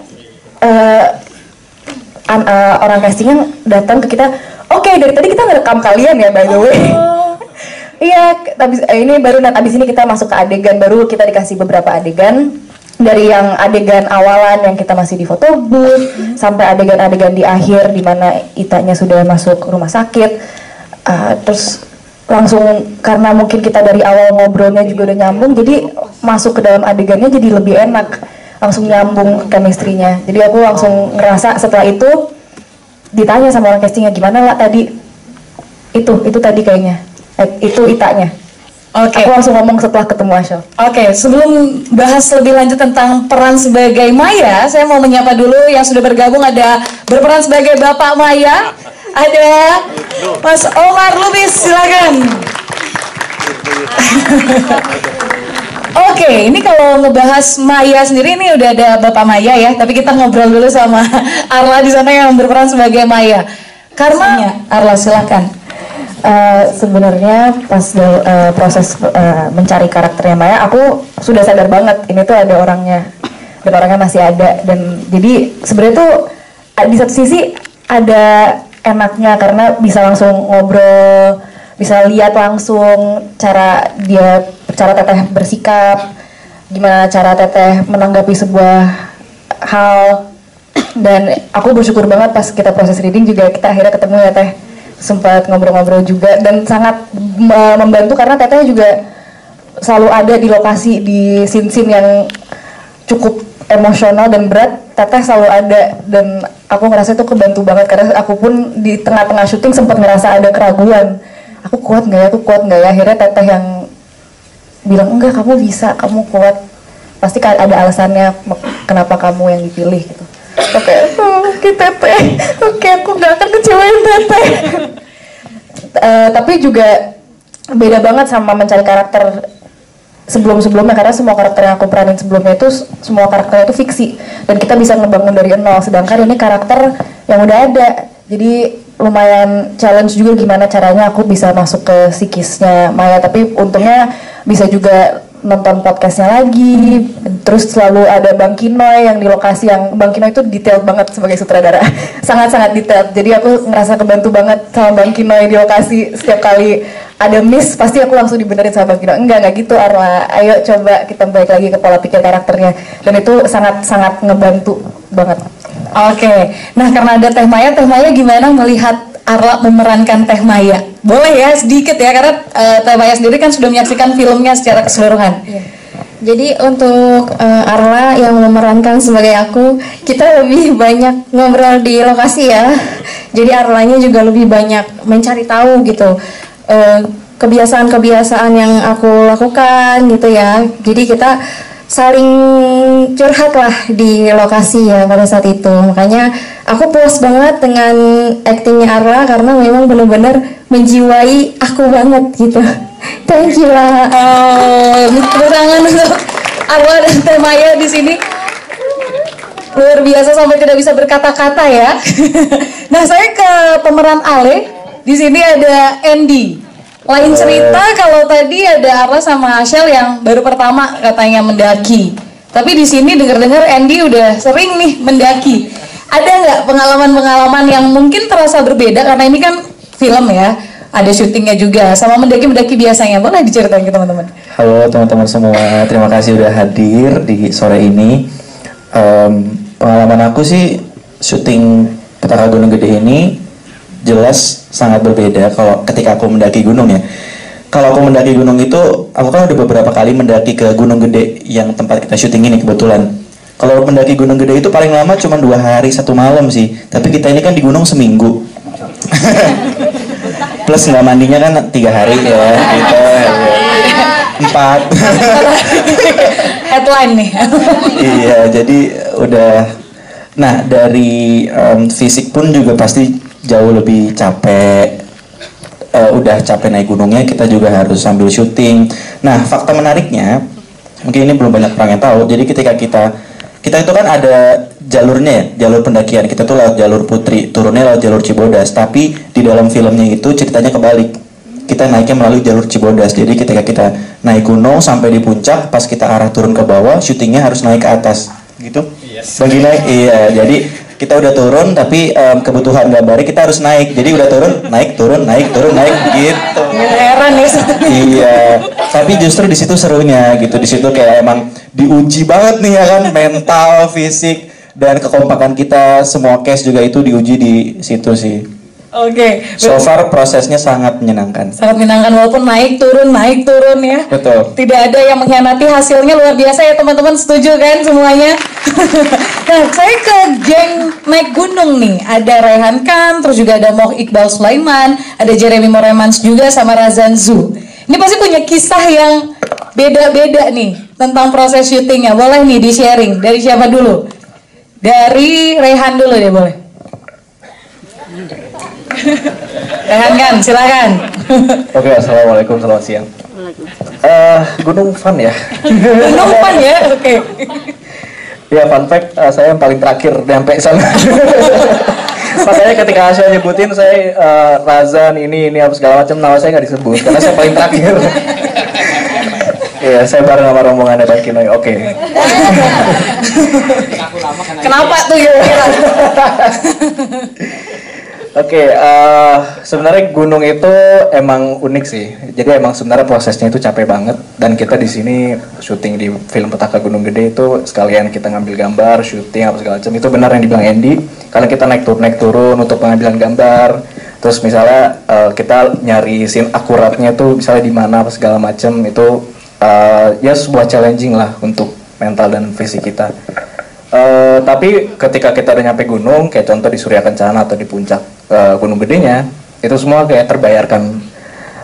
orang castingnya datang ke kita, oke, dari tadi kita ngerekam kalian ya by the way. Iya, ini baru abis ini kita masuk ke adegan, baru kita dikasih beberapa adegan. Dari yang adegan awalan yang kita masih di foto booth, sampai adegan-adegan di akhir di mana Itanya sudah masuk rumah sakit. Terus langsung karena mungkin kita dari awal ngobrolnya juga udah nyambung, jadi masuk ke dalam adegannya jadi lebih enak, langsung nyambung chemistry-nya. Jadi aku langsung ngerasa setelah itu ditanya sama orang castingnya, gimana lah tadi itu tadi kayaknya itu Itanya. Oke. Aku langsung ngomong setelah ketemu Asyal. Oke, sebelum bahas lebih lanjut tentang peran sebagai Maya, saya mau menyapa dulu yang sudah bergabung. Ada berperan sebagai Bapak Maya, ada Mas Omar Lubis, silakan. Oke, ini kalau ngebahas Maya sendiri ini udah ada Bapak Maya ya, tapi kita ngobrol dulu sama Arla di sana yang berperan sebagai Maya. Karena Arla silakan. Sebenarnya pas proses mencari karakternya Maya, aku sudah sadar banget ini tuh ada orangnya dan orangnya masih ada. Dan jadi sebenarnya tuh di satu sisi ada enaknya karena bisa langsung ngobrol, bisa lihat langsung cara Teteh bersikap, gimana cara Teteh menanggapi sebuah hal. Dan aku bersyukur banget pas kita proses reading juga kita akhirnya ketemu ya Teh, sempat ngobrol-ngobrol juga dan sangat membantu karena Teteh juga selalu ada di lokasi di scene-scene yang cukup emosional dan berat. Teteh selalu ada dan aku ngerasa itu kebantu banget karena aku pun di tengah-tengah syuting sempat ngerasa ada keraguan, aku kuat nggak ya, akhirnya Teteh yang bilang enggak, kamu bisa, kamu kuat, pasti ada alasannya kenapa kamu yang dipilih gitu. Oke, Teteh, oke, aku nggak akan kecewain Teteh. Tapi juga beda banget sama mencari karakter sebelum-sebelumnya karena semua karakter yang aku peranin sebelumnya itu semua karakternya itu fiksi dan kita bisa ngebangun dari nol, sedangkan ini karakter yang udah ada, jadi lumayan challenge juga gimana caranya aku bisa masuk ke psikisnya Maya. Tapi untungnya bisa juga nonton podcastnya lagi, terus selalu ada Bang Kinoy yang di lokasi, yang Bang Kinoy itu detail banget sebagai sutradara sangat-sangat detail, jadi aku ngerasa kebantu banget sama Bang Kinoy di lokasi. Setiap kali ada miss pasti aku langsung dibenerin sama Bang Kinoy, enggak gitu Arla, ayo coba kita balik lagi ke pola pikir karakternya, dan itu sangat-sangat ngebantu banget. Oke, nah karena ada Teh Maya gimana melihat Arla memerankan Teh Maya? Boleh ya sedikit ya, karena Teh Maya sendiri kan sudah menyaksikan filmnya secara keseluruhan. Iya. Jadi untuk Arla yang memerankan sebagai aku, kita lebih banyak ngobrol di lokasi ya. Jadi Arlanya juga lebih banyak mencari tahu gitu, kebiasaan-kebiasaan yang aku lakukan gitu ya. Jadi kita saling curhat lah di lokasi ya pada saat itu. Makanya aku puas banget dengan aktingnya Arla karena memang benar-benar menjiwai aku banget gitu. Thank you lah. Tepuk tangan untuk Arla dan Teh Maya di sini. Luar biasa sampai tidak bisa berkata-kata ya. Nah, saya ke pemeran Ale. Di sini ada Andy. Lain cerita kalau tadi ada Arla sama Ashel yang baru pertama katanya mendaki. Tapi di sini dengar-dengar Andy udah sering nih mendaki. Ada nggak pengalaman-pengalaman yang mungkin terasa berbeda karena ini kan film ya, ada syutingnya juga sama mendaki-mendaki biasanya. Boleh diceritain ke teman-teman? Halo teman-teman semua, terima kasih udah hadir di sore ini. Pengalaman aku sih syuting Petaka Gunung Gede ini jelas sangat berbeda kalau ketika aku mendaki gunung ya. Kalau aku mendaki gunung itu, aku kan udah beberapa kali mendaki ke Gunung Gede yang tempat kita syuting ini kebetulan. Kalau mendaki Gunung Gede itu paling lama cuma 2 hari 1 malam sih. Tapi kita ini kan di gunung seminggu. Plus nggak mandinya kan 3 hari ya. Gitu. 4. Headline nih. Iya, jadi udah. Nah dari fisik pun juga pasti jauh lebih capek. Udah capek naik gunungnya, kita juga harus sambil syuting. Nah fakta menariknya, mungkin ini belum banyak orang yang tahu. Jadi ketika kita itu kan ada jalurnya ya, jalur pendakian. Kita tuh lewat jalur Putri, turunnya lewat jalur Cibodas. Tapi di dalam filmnya itu ceritanya kebalik. Kita naiknya melalui jalur Cibodas. Jadi ketika kita naik gunung sampai di puncak, pas kita arah turun ke bawah, syutingnya harus naik ke atas. Gitu? Yes. Bagi naik, iya. Jadi kita udah turun, tapi kebutuhan gambarnya kita harus naik. Jadi udah turun, naik, turun, naik, turun, naik, gitu. Heran ya. Iya. Tapi justru di situ serunya, gitu. Di situ kayak emang diuji banget nih ya kan, mental, fisik, dan kekompakan kita. Semua case juga itu diuji di situ sih. Oke. So far prosesnya sangat menyenangkan. Sangat menyenangkan walaupun naik turun ya. Betul. Tidak ada yang mengkhianati, hasilnya luar biasa ya teman-teman, setuju kan semuanya? Nah, saya ke geng naik gunung nih. Ada Rehan Khan, terus juga ada Moh Iqbal Sulaiman, ada Jeremy Moremans juga sama Razan Zu. Ini pasti punya kisah yang beda-beda nih tentang proses syutingnya. Boleh nih di-sharing. Dari siapa dulu? Dari Rehan dulu deh, boleh. Rehan kan, silakan. Oke, assalamualaikum, selamat siang. Gunung fun ya. Gunung fun ya, oke. Ya, fun fact, saya yang paling terakhir nyampe sana. Makanya ketika saya nyebutin saya Razan ini apa segala macam, nama saya nggak disebut karena saya paling terakhir. Iya, saya bareng sama rombongan Debat Kinoy. Oke. Kenapa tuh ya? Oke, sebenarnya gunung itu emang unik sih. Jadi emang sebenarnya prosesnya itu capek banget. Dan kita di sini syuting di film Petaka Gunung Gede itu sekalian kita ngambil gambar, syuting apa segala macam. Itu benar yang dibilang Andy. Karena kita naik turun untuk pengambilan gambar. Terus misalnya kita nyari scene akuratnya tuh misalnya di mana apa segala macam itu ya sebuah challenging lah untuk mental dan fisik kita. Tapi ketika kita udah nyampe gunung, kayak contoh di Surya Kencana atau di puncak Gunung Gedenya, itu semua kayak terbayarkan.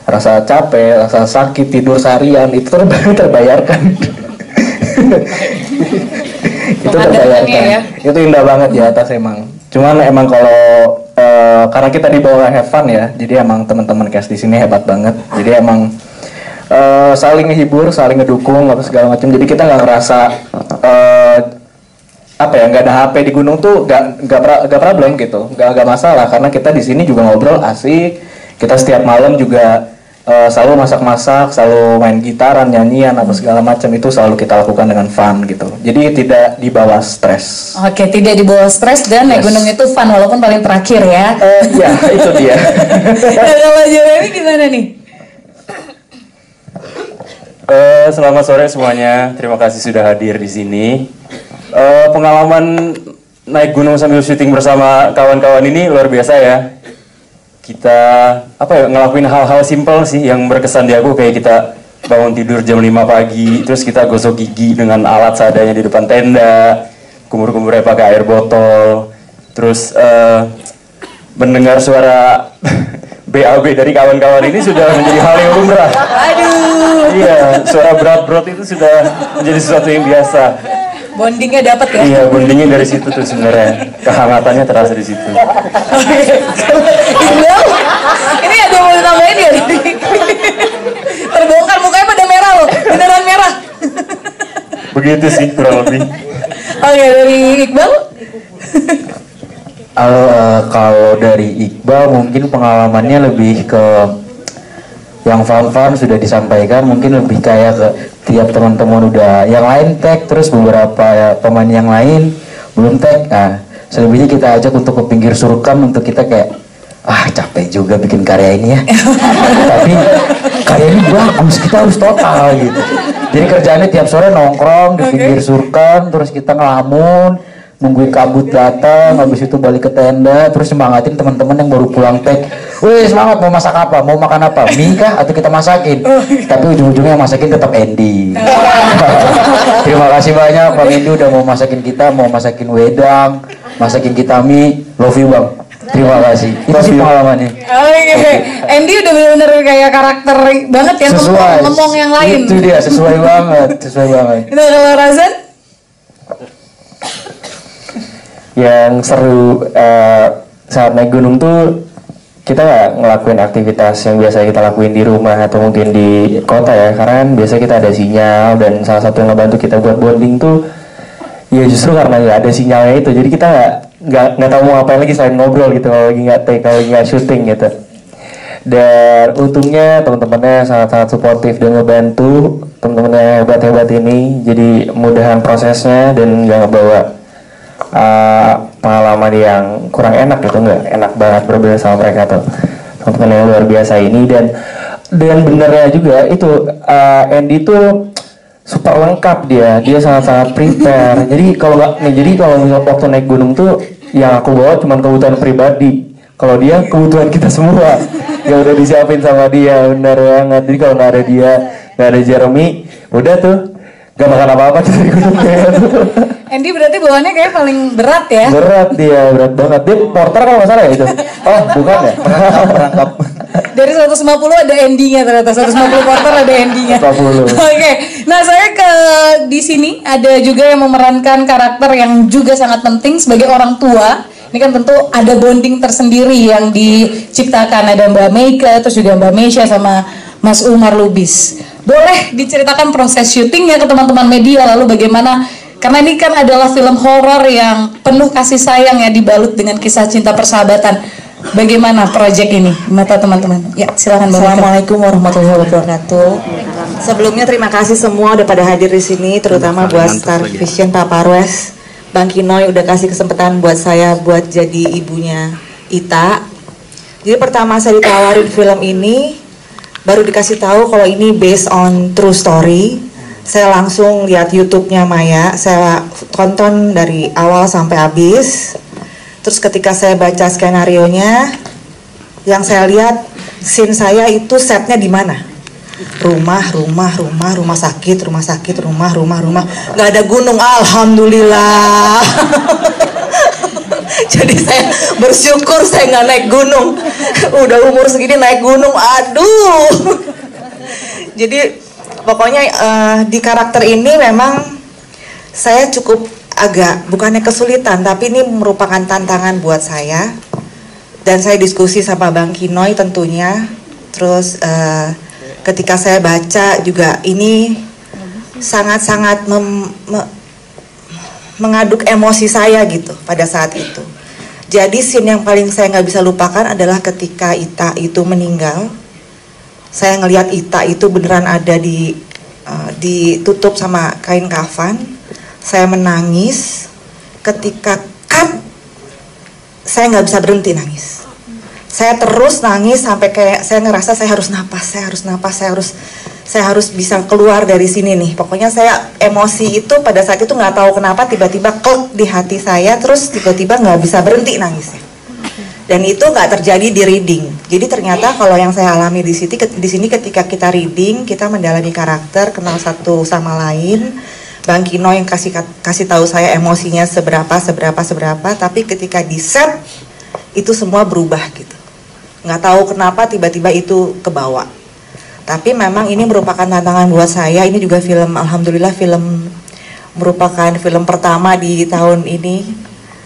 Rasa capek, rasa sakit, tidur seharian, itu terbayarkan. Itu terbayarkan. Ya? Itu indah banget di atas emang. Cuman emang kalau karena kita di bawah have fun ya, jadi emang teman-teman cast di sini hebat banget. Jadi emang saling ngehibur, saling ngedukung, apa segala macam. Jadi kita nggak ngerasa apa ya, nggak ada HP di gunung tuh nggak problem gitu, nggak masalah karena kita di sini juga ngobrol asik. Kita setiap malam juga selalu masak-masak, selalu main gitaran, nyanyian apa segala macam itu selalu kita lakukan dengan fun gitu. Jadi tidak dibawa stres. Oke, tidak dibawa stres dan naik gunung itu fun walaupun paling terakhir ya. Ya itu dia. Nah, kalau Jeremy gimana nih? Selamat sore semuanya. Terima kasih sudah hadir di sini. Pengalaman naik gunung sambil syuting bersama kawan-kawan ini luar biasa ya. Kita ngelakuin hal-hal simpel sih yang berkesan di aku, kayak kita bangun tidur jam 5 pagi, terus kita gosok gigi dengan alat seadanya di depan tenda, kumur-kumurnya pakai air botol, terus mendengar suara BAB dari kawan-kawan ini sudah menjadi hal yang lumrah. Aduh. Iya, suara berat-berat itu sudah menjadi sesuatu yang biasa. Bondingnya dapat ya? Iya, bondingnya dari situ tuh sebenarnya. Kehangatannya terasa di situ. Iqbal, ini ada yang mau ditambahin ya? Terbongkar mukanya pada merah loh, beneran merah. Begitu sih kurang lebih. Oke, dari Iqbal? Kalau dari Iqbal mungkin pengalamannya lebih ke yang fun-fun sudah disampaikan, mungkin lebih kayak ke tiap teman-teman udah yang lain tag, terus beberapa pemain yang lain belum tag. Nah, selebihnya kita ajak untuk ke pinggir Surkam untuk kita kayak capek juga bikin karya ini ya. Tapi karya ini bagus, kita harus total gitu. Jadi kerjaannya tiap sore nongkrong di pinggir Surkam, terus kita ngelamun nungguin kabut datang, habis itu balik ke tenda, terus semangatin teman-teman yang baru pulang tag. Wih semangat, mau masak apa, mau makan apa, mie kah atau kita masakin? Tapi ujung-ujungnya yang masakin tetap Andy. Terima kasih banyak Bang Andy udah mau masakin kita, mau masakin wedang, masakin kita mie. Love you Bang. Terima kasih. Itu sih pengalamannya. Oke. Andy udah bener-bener kayak karakter banget ya, ngomong yang lain. Itu dia, sesuai banget. Itu kalau Razan? Yang seru saat naik gunung tuh kita nggak ngelakuin aktivitas yang biasa kita lakuin di rumah atau mungkin di kota ya, karena kan biasa kita ada sinyal, dan salah satu yang ngebantu kita buat bonding tuh ya justru karena nggak ada sinyalnya itu, jadi kita nggak tahu mau ngapain lagi selain ngobrol gitu kalau lagi nggak take, kalau lagi nggak syuting gitu. Dan untungnya teman-temannya sangat-sangat suportif dan ngebantu, teman-teman yang hebat-hebat ini jadi mudahan prosesnya dan nggak ngebawa pengalaman yang kurang enak gitu, nggak enak banget berbeda sama mereka tuh teman-teman yang luar biasa ini. Dan benernya juga itu Andy tuh super lengkap, dia sangat-sangat prepare. Jadi kalau waktu naik gunung tuh yang aku bawa cuma kebutuhan pribadi, kalau dia kebutuhan kita semua yang udah disiapin sama dia, bener banget. Jadi kalau nggak ada dia, nggak ada Jeremy, udah tuh gak makan apa-apa tuh di gunungnya. Andy berarti bawaannya kayak paling berat ya? Berat banget. Dia porter kalau nggak salah ya itu. Oh bukan ya? Perangkap. Dari 150 ada Andy-nya ternyata, 150 porter ada Andy-nya. 150. Oke. Nah saya di sini ada juga yang memerankan karakter yang juga sangat penting sebagai orang tua. Ini kan tentu ada bonding tersendiri yang diciptakan, ada Mbak Meika, terus juga Mbak Mesya sama Mas Umar Lubis. Boleh diceritakan proses syutingnya ke teman-teman media, lalu bagaimana, karena ini kan adalah film horor yang penuh kasih sayang ya, dibalut dengan kisah cinta persahabatan. Bagaimana proyek ini mata teman-teman? Ya silakan. Assalamualaikum warahmatullahi wabarakatuh. Sebelumnya terima kasih semua udah pada hadir di sini, terutama buat Star Vision Pak Parwes, Bang Kinoy udah kasih kesempatan buat saya buat jadi ibunya Ita. Jadi pertama saya ditawarin film ini, baru dikasih tahu kalau ini based on true story. Saya langsung lihat YouTube-nya Maya, saya tonton dari awal sampai habis. Terus ketika saya baca skenario-nya, yang saya lihat scene saya itu setnya di mana? Rumah sakit, nggak ada gunung, alhamdulillah. Jadi saya bersyukur saya nggak naik gunung. Udah umur segini naik gunung, aduh. Jadi pokoknya di karakter ini memang saya cukup agak, bukannya kesulitan, tapi ini merupakan tantangan buat saya. Dan saya diskusi sama Bang Kinoy tentunya. Terus ketika saya baca juga ini sangat-sangat mengaduk emosi saya gitu pada saat itu. Jadi scene yang paling saya nggak bisa lupakan adalah ketika Ita itu meninggal. Saya ngelihat Ita itu beneran ada ditutup sama kain kafan. Saya menangis. Ketika cut, saya nggak bisa berhenti nangis. Saya terus nangis sampai kayak saya ngerasa saya harus bisa keluar dari sini nih. Pokoknya saya emosi itu pada saat itu nggak tahu kenapa tiba-tiba klek di hati saya, terus tiba-tiba nggak bisa berhenti nangisnya. Dan itu nggak terjadi di reading. Jadi ternyata kalau yang saya alami di sini ketika kita reading, kita mendalami karakter, kenal satu sama lain. Bang Kino yang kasih tahu saya emosinya seberapa, tapi ketika di set itu semua berubah gitu. Nggak tahu kenapa tiba-tiba itu kebawa. Tapi memang ini merupakan tantangan buat saya. Ini juga film, alhamdulillah merupakan film pertama di tahun ini.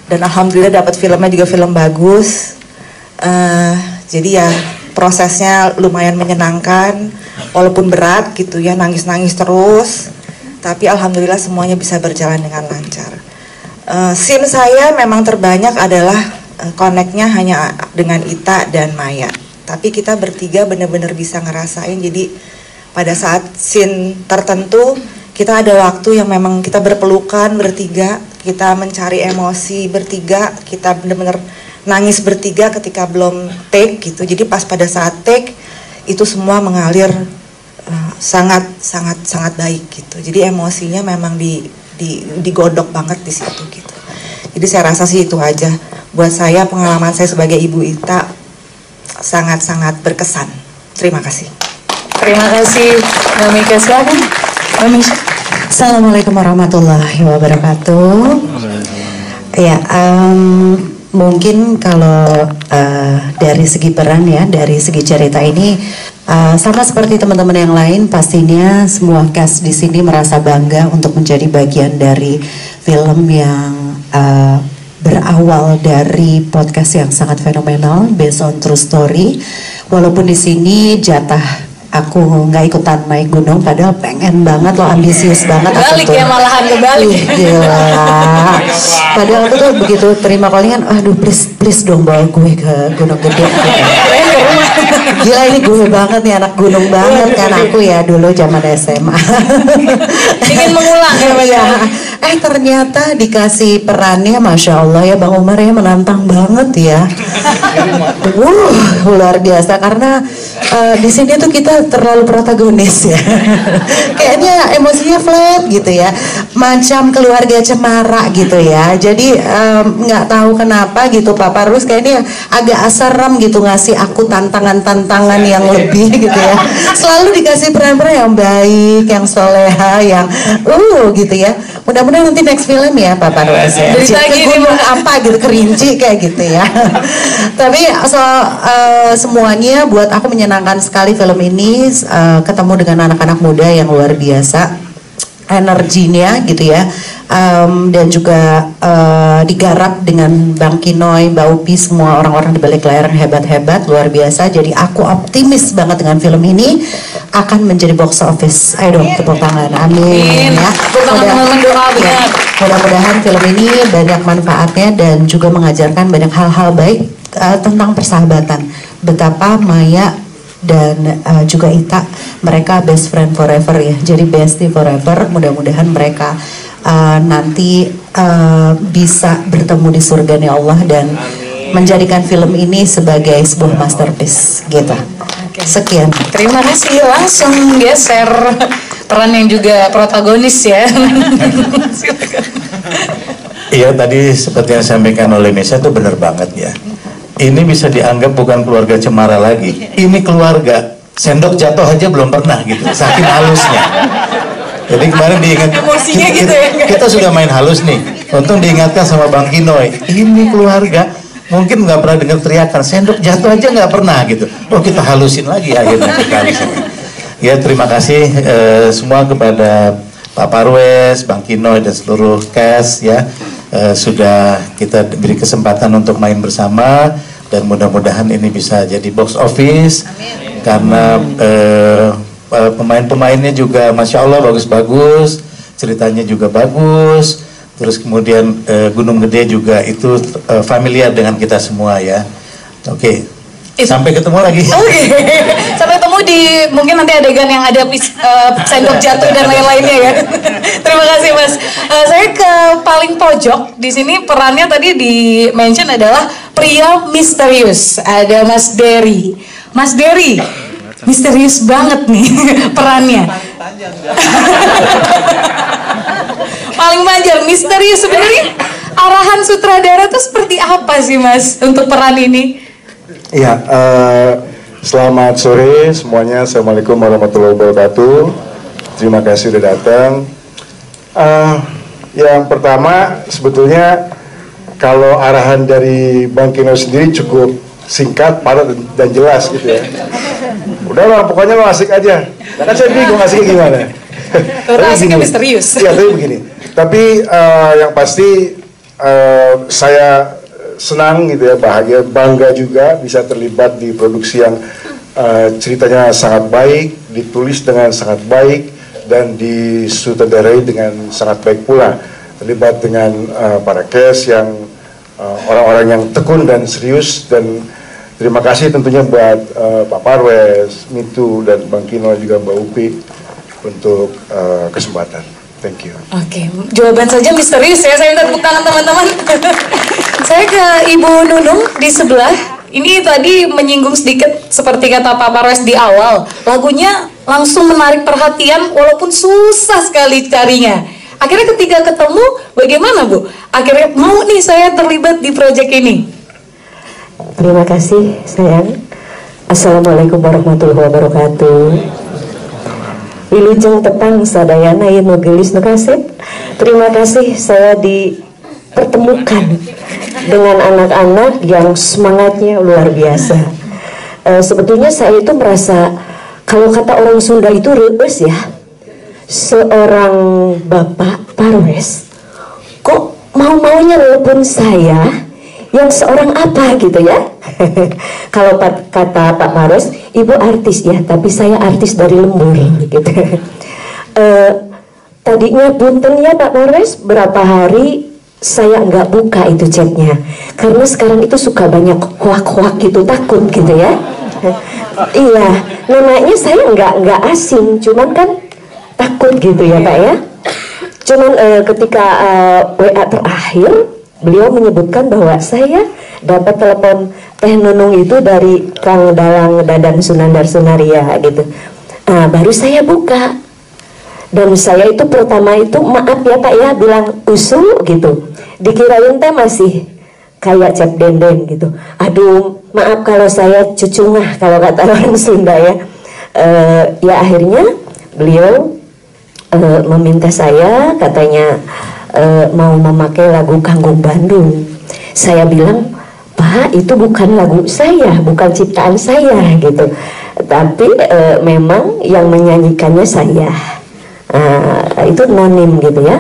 Dan alhamdulillah dapat filmnya juga film bagus. Jadi ya prosesnya lumayan menyenangkan. Walaupun berat gitu ya, nangis-nangis terus. Tapi alhamdulillah semuanya bisa berjalan dengan lancar. Scene saya memang terbanyak adalah connect-nya hanya dengan Ita dan Maya. Tapi kita bertiga benar-benar bisa ngerasain. Jadi pada saat scene tertentu kita ada waktu yang memang kita berpelukan bertiga, kita mencari emosi bertiga, kita benar-benar nangis bertiga ketika belum take gitu. Jadi pas pada saat take itu semua mengalir sangat baik gitu. Jadi emosinya memang digodok banget di situ gitu. Jadi saya rasa sih itu aja. Buat saya pengalaman saya sebagai Ibu Ita sangat-sangat berkesan. Terima kasih. Terima kasih, Mbak Mika. Silakan, Mbak Mika. Assalamualaikum warahmatullahi wabarakatuh. Ya, mungkin kalau dari segi peran ya, dari segi cerita ini sama seperti teman-teman yang lain, pastinya semua cast di sini merasa bangga untuk menjadi bagian dari film yang berawal dari podcast yang sangat fenomenal based on true story. Walaupun di sini jatah aku nggak ikutan naik gunung, padahal pengen banget loh, ambisius banget. Balik ya, malahan kebalik. Gila. Padahal aku tuh begitu terima callingan, aduh please dong bawa gue ke Gunung Gede. Gila, ini gue banget nih, anak gunung banget kan aku ya dulu zaman SMA. Ingin mengulang ya. Ternyata dikasih perannya, Masya Allah ya Bang Umar ya, menantang banget ya. Luar biasa, karena di sini tuh kita terlalu protagonis ya. Kayaknya emosinya flat gitu ya, macam keluarga cemara gitu ya. Jadi nggak tahu kenapa gitu Pak Parwes kayaknya agak serem gitu ngasih aku tantangan yang lebih gitu ya. Selalu dikasih peran-peran yang baik, yang soleha, yang gitu ya. Mudah-mudahan nanti next film ya Pak Parwes ya. Jadi gunung apa gitu, Kerinci kayak gitu ya. Tapi semuanya buat aku menyenangkan sekali film ini, ketemu dengan anak-anak muda yang luar biasa energinya gitu ya, dan juga digarap dengan Bang Kinoy, Mbak Upi, semua orang-orang di balik layar yang hebat-hebat, luar biasa. Jadi aku optimis banget dengan film ini akan menjadi box office. Ayo dong tepuk tangan, amin ya. Mudah-mudahan film ini banyak manfaatnya dan juga mengajarkan banyak hal-hal baik tentang persahabatan. Betapa Maya dan juga Ita, mereka best friend forever ya, jadi bestie forever. Mudah-mudahan mereka nanti bisa bertemu di surganya Allah dan menjadikan film ini sebagai sebuah masterpiece gitu. Sekian. Terima kasih, langsung geser peran yang juga protagonis ya. Iya, tadi seperti yang disampaikan oleh Nisa itu benar banget ya. Ini bisa dianggap bukan keluarga Cemara lagi. Ini keluarga sendok jatuh aja belum pernah gitu, saking halusnya. Jadi kemarin kita sudah main halus nih. Untung diingatkan sama Bang Kinoy, ini keluarga. Mungkin nggak pernah dengar teriakan sendok jatuh aja nggak pernah gitu. Oh, kita halusin lagi akhirnya kita halusin. Ya, terima kasih semua kepada Pak Parwes, Bang Kinoy dan seluruh cast ya. Sudah kita beri kesempatan untuk main bersama dan mudah-mudahan ini bisa jadi box office. Amin. Karena pemain-pemainnya juga Masya Allah bagus-bagus, ceritanya juga bagus, terus kemudian Gunung Gede juga itu familiar dengan kita semua ya. Oke. Sampai ketemu lagi. Oke. Sampai ketemu di mungkin nanti adegan yang ada sendok jatuh dan lain-lainnya ya. Terima kasih Mas. Saya ke paling pojok di sini, perannya tadi di mention adalah pria misterius. Ada Mas Dery. Mas Dery, misterius banget nih perannya. Paling panjang, misterius. Sebenarnya arahan sutradara tuh seperti apa sih Mas untuk peran ini? Ya, selamat sore semuanya. Assalamualaikum warahmatullahi wabarakatuh. Terima kasih sudah datang. Yang pertama, sebetulnya kalau arahan dari Bang Kino sendiri cukup singkat, padat dan jelas gitu ya. Udah lah, pokoknya lo asik aja. Nah, kan saya bingung asiknya gimana. Karena asiknya misterius. Iya, tapi begini. Tapi yang pasti saya senang gitu ya, bahagia, bangga juga bisa terlibat di produksi yang ceritanya sangat baik, ditulis dengan sangat baik, dan disutradarai dengan sangat baik pula. Terlibat dengan para cast yang orang-orang yang tekun dan serius, dan terima kasih tentunya buat Pak Parwes, Mitu, dan Bang Kino, juga Mbak Upi untuk kesempatan. Thank you. Oke, jawaban saja misterius ya. Saya minta tepuk tangan teman-teman. Saya ke Ibu Nunung di sebelah. Ini tadi menyinggung sedikit seperti kata Pak Parwes di awal. Lagunya langsung menarik perhatian walaupun susah sekali carinya. Akhirnya ketika ketemu, bagaimana Bu? Akhirnya mau nih saya terlibat di proyek ini. Terima kasih sayang. Assalamualaikum warahmatullahi wabarakatuh. Wilujeng tepang sadayana yang mogelis nukasit. Terima kasih saya dipertemukan dengan anak-anak yang semangatnya luar biasa. Sebetulnya saya itu merasa, kalau kata orang Sunda itu reus ya, seorang Bapak Parwes kok mau-maunya nelpon saya yang seorang apa gitu ya. Kalau kata Pak Parwes, ibu artis ya, tapi saya artis dari lembur gitu. Tadinya punten ya Pak Parwes, berapa hari saya nggak buka itu chatnya, karena sekarang itu suka banyak hoak-hoak gitu, takut gitu ya. Iya, namanya saya nggak asing, cuman kan takut gitu ya Pak ya. Cuman ketika WA terakhir, beliau menyebutkan bahwa saya dapat telepon Teh Nunung itu dari Kang Dalang Dadan Sunandar Sunaria gitu. Nah, baru saya buka. Dan saya itu pertama itu maaf ya Pak ya, bilang usul gitu. Dikirain teh masih kayak cep dendeng gitu. Aduh, maaf kalau saya cucungah kalau kata orang Sunda ya. Ya akhirnya beliau meminta saya, katanya mau memakai lagu Kanggung Bandung. Saya bilang, Pak, itu bukan lagu saya, bukan ciptaan saya gitu. Tapi memang yang menyanyikannya saya. Itu nonim gitu ya.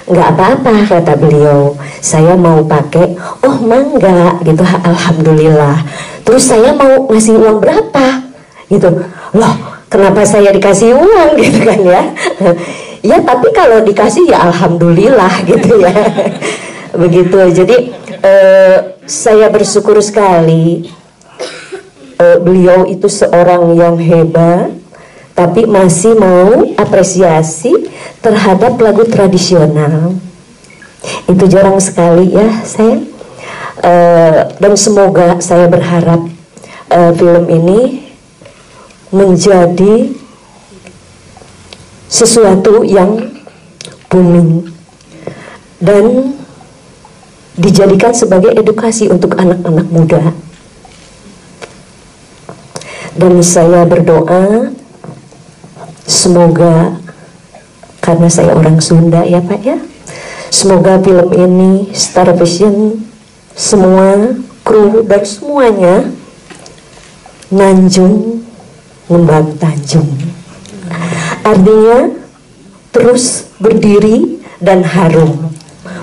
Nggak apa-apa kata beliau. Saya mau pakai, oh mangga gitu, alhamdulillah. Terus saya mau ngasih uang berapa gitu. Loh, kenapa saya dikasih uang gitu kan ya. Ya tapi kalau dikasih ya alhamdulillah gitu ya. Begitu. Jadi saya bersyukur sekali beliau itu seorang yang hebat, tapi masih mau apresiasi terhadap lagu tradisional. Itu jarang sekali ya saya. Dan semoga saya berharap film ini menjadi sesuatu yang booming dan dijadikan sebagai edukasi untuk anak-anak muda. Dan saya berdoa semoga, karena saya orang Sunda ya Pak ya, semoga film ini Star Vision, semua kru dan semuanya Nganjung ngembang Tanjung. Artinya terus berdiri dan harum,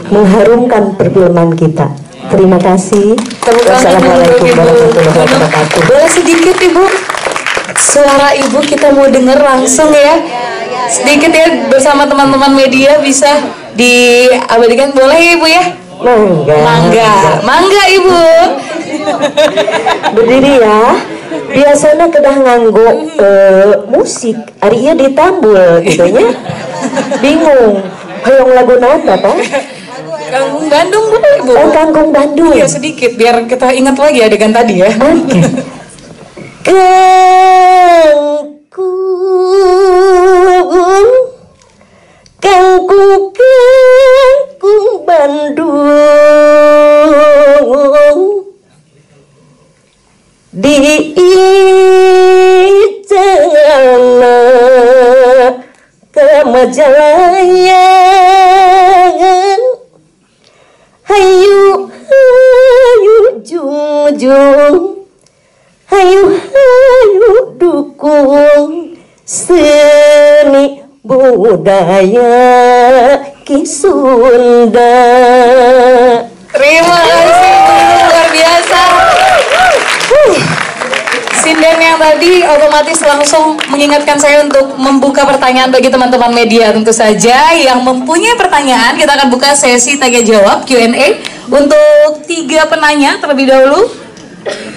mengharumkan perfilman kita. Terima kasih. Wassalamualaikum warahmatullahi wabarakatuh. Boleh sedikit Ibu, suara Ibu kita mau dengar langsung ya. Sedikit ya, bersama teman-teman media bisa diabadikan, boleh ya Ibu ya? Mangga Ibu. Berdiri ya. Biasanya kedah nganggo musik, hari ini ditambul gitu ya. Bingung. Hoyong lagu nata Pak? Kangkung Bandung boleh Ibu? Oh, Kangkung Bandung. Iya sedikit biar kita ingat lagi adegan tadi ya. Oke. Kangkung Bandung di Ijana Kamajalaya, hayu jujung, hayu dukung seni budaya Kisunda. Terima kasih luar biasa. Sinden yang tadi otomatis langsung mengingatkan saya untuk membuka pertanyaan bagi teman-teman media. Tentu saja yang mempunyai pertanyaan, kita akan buka sesi tanya jawab Q&A untuk 3 penanya terlebih dahulu.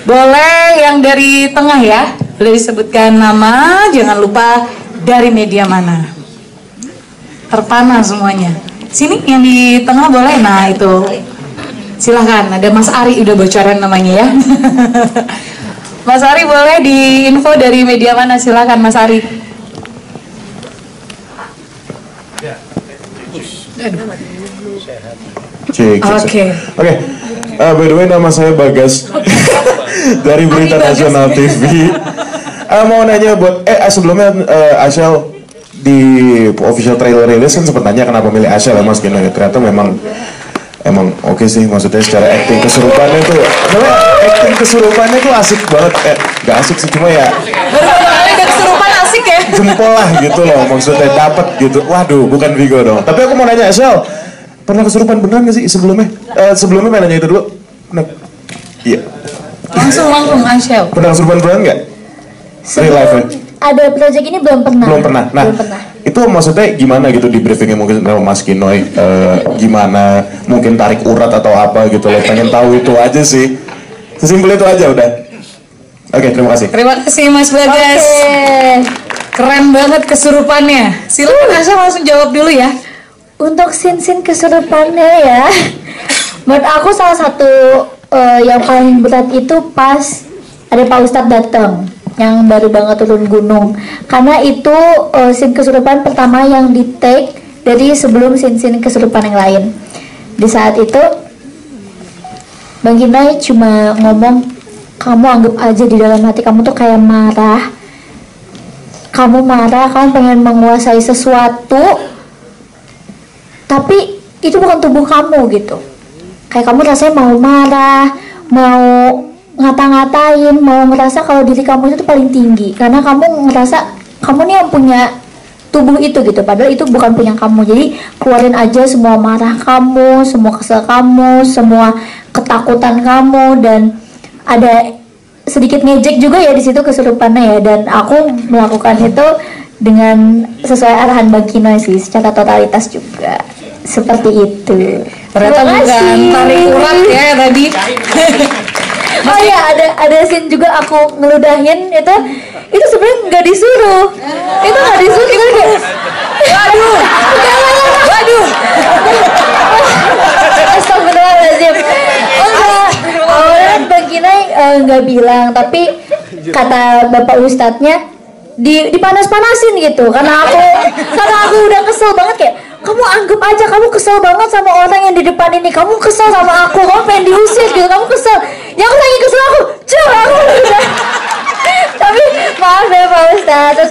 Boleh yang dari tengah ya, boleh disebutkan nama, jangan lupa dari media mana. Terpana semuanya. Sini yang di tengah boleh. Nah itu, silahkan. Ada Mas Ari, udah bocoran namanya ya. Mas Ari boleh diinfo dari media mana, silakan Mas Ari. Oke. By the way, nama saya Bagas dari Berita Nasional TV. Mau nanya buat sebelumnya Ashel di official trailer rilis kan sempat nanya kenapa milih Ashel ya Mas Gino. Ternyata emang oke sih, maksudnya secara acting kesurupannya tuh, acting kesurupannya tuh asik banget. Gak asik sih, cuma ya ada kesurupan asik ya, jempol lah gitu loh, maksudnya dapet gitu. Waduh, bukan Vigo dong. Tapi aku mau nanya Ashel, pernah kesurupan beneran gak sih sebelumnya? Sebelumnya pengen nanya itu dulu. Iya. Langsung Ashel. Pernah kesurupan beneran gak? Real life ya? Ada project ini belum pernah. Belum pernah. Nah, belum pernah. Itu maksudnya gimana gitu di briefingnya mungkin sama Mas Kinoy, gimana mungkin tarik urat atau apa gitu loh, pengen tahu itu aja sih, sesimpel itu aja udah. Oke, terima kasih. Terima kasih Mas Bagas. Keren banget kesurupannya. Silakan Asya langsung jawab dulu ya. Untuk scene kesurupannya ya, menurut aku salah satu yang paling berat itu pas ada Pak Ustadz datang yang baru banget turun gunung, karena itu scene kesurupan pertama yang di take dari sebelum scene kesurupan yang lain. Di saat itu Bang Kinai cuma ngomong, kamu anggap aja di dalam hati kamu tuh kayak marah, kamu pengen menguasai sesuatu, tapi itu bukan tubuh kamu gitu. Kayak kamu rasanya mau marah, mau ngata-ngatain, mau ngerasa kalau diri kamu itu paling tinggi, karena kamu ngerasa kamu nih yang punya tubuh itu gitu, padahal itu bukan punya kamu. Jadi keluarin aja semua marah kamu, semua kesel kamu, semua ketakutan kamu, dan ada sedikit ngejek juga ya di situ kesurupannya ya, dan aku melakukan itu dengan sesuai arahan Bang Kinoy sih, secara totalitas juga seperti itu. Ternyata bukan tarik urat ya tadi. pasti. Oh iya, ada scene juga aku ngeludahin itu sebenarnya nggak disuruh. Itu nggak disuruh, kita kayak waduh. Astagfirullahaladzim. Awalnya Bang Kinai nggak bilang, tapi kata Bapak Ustadznya dipanas-panasin gitu, karena aku udah kesel banget kayak, kamu anggap aja kamu kesel banget sama orang yang di depan ini, kamu kesel sama aku, kamu pengen diusir gitu, kamu kesel. Ya aku lagi kesel, aku udah. Tapi maaf ya Pak Ustadz, terus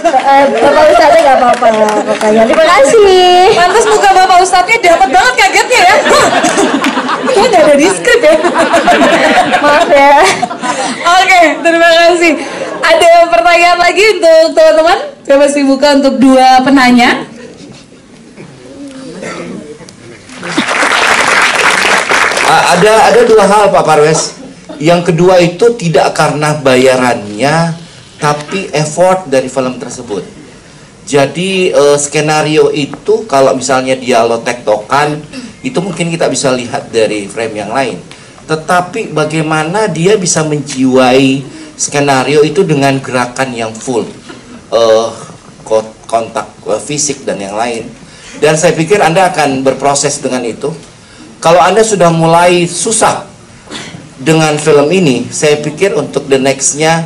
Bapak Ustadznya nggak apa-apa pokoknya. Terima kasih. Pantas muka Bapak Ustadznya dapat banget kagetnya ya. Kayaknya nggak ada di skrip ya. Maaf ya. Oke, terima kasih. Ada pertanyaan lagi untuk teman-teman? Coba sih buka untuk dua penanya. Ada dua hal Pak Parwes. Yang kedua itu tidak karena bayarannya, tapi effort dari film tersebut. Jadi skenario itu kalau misalnya dialog tektokan, itu mungkin kita bisa lihat dari frame yang lain. Tetapi bagaimana dia bisa menjiwai skenario itu dengan gerakan yang full, kontak fisik dan yang lain. Dan saya pikir Anda akan berproses dengan itu. Kalau Anda sudah mulai susah dengan film ini, saya pikir untuk the next-nya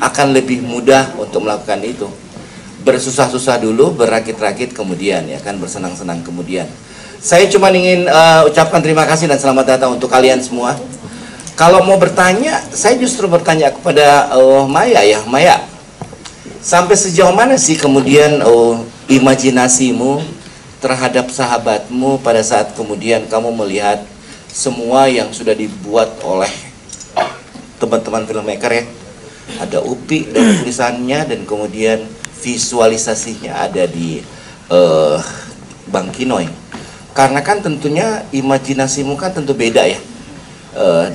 akan lebih mudah untuk melakukan itu. Bersusah-susah dulu, berakit-rakit kemudian, ya kan, bersenang-senang kemudian. Saya cuma ingin ucapkan terima kasih dan selamat datang untuk kalian semua. Kalau mau bertanya, saya justru bertanya kepada Maya ya, Maya. Sampai sejauh mana sih kemudian imajinasimu terhadap sahabatmu pada saat kemudian kamu melihat semua yang sudah dibuat oleh teman-teman filmmaker ya. Ada Upi dan tulisannya, dan kemudian visualisasinya ada di Bang Kinoy. Karena kan tentunya imajinasimu kan tentu beda ya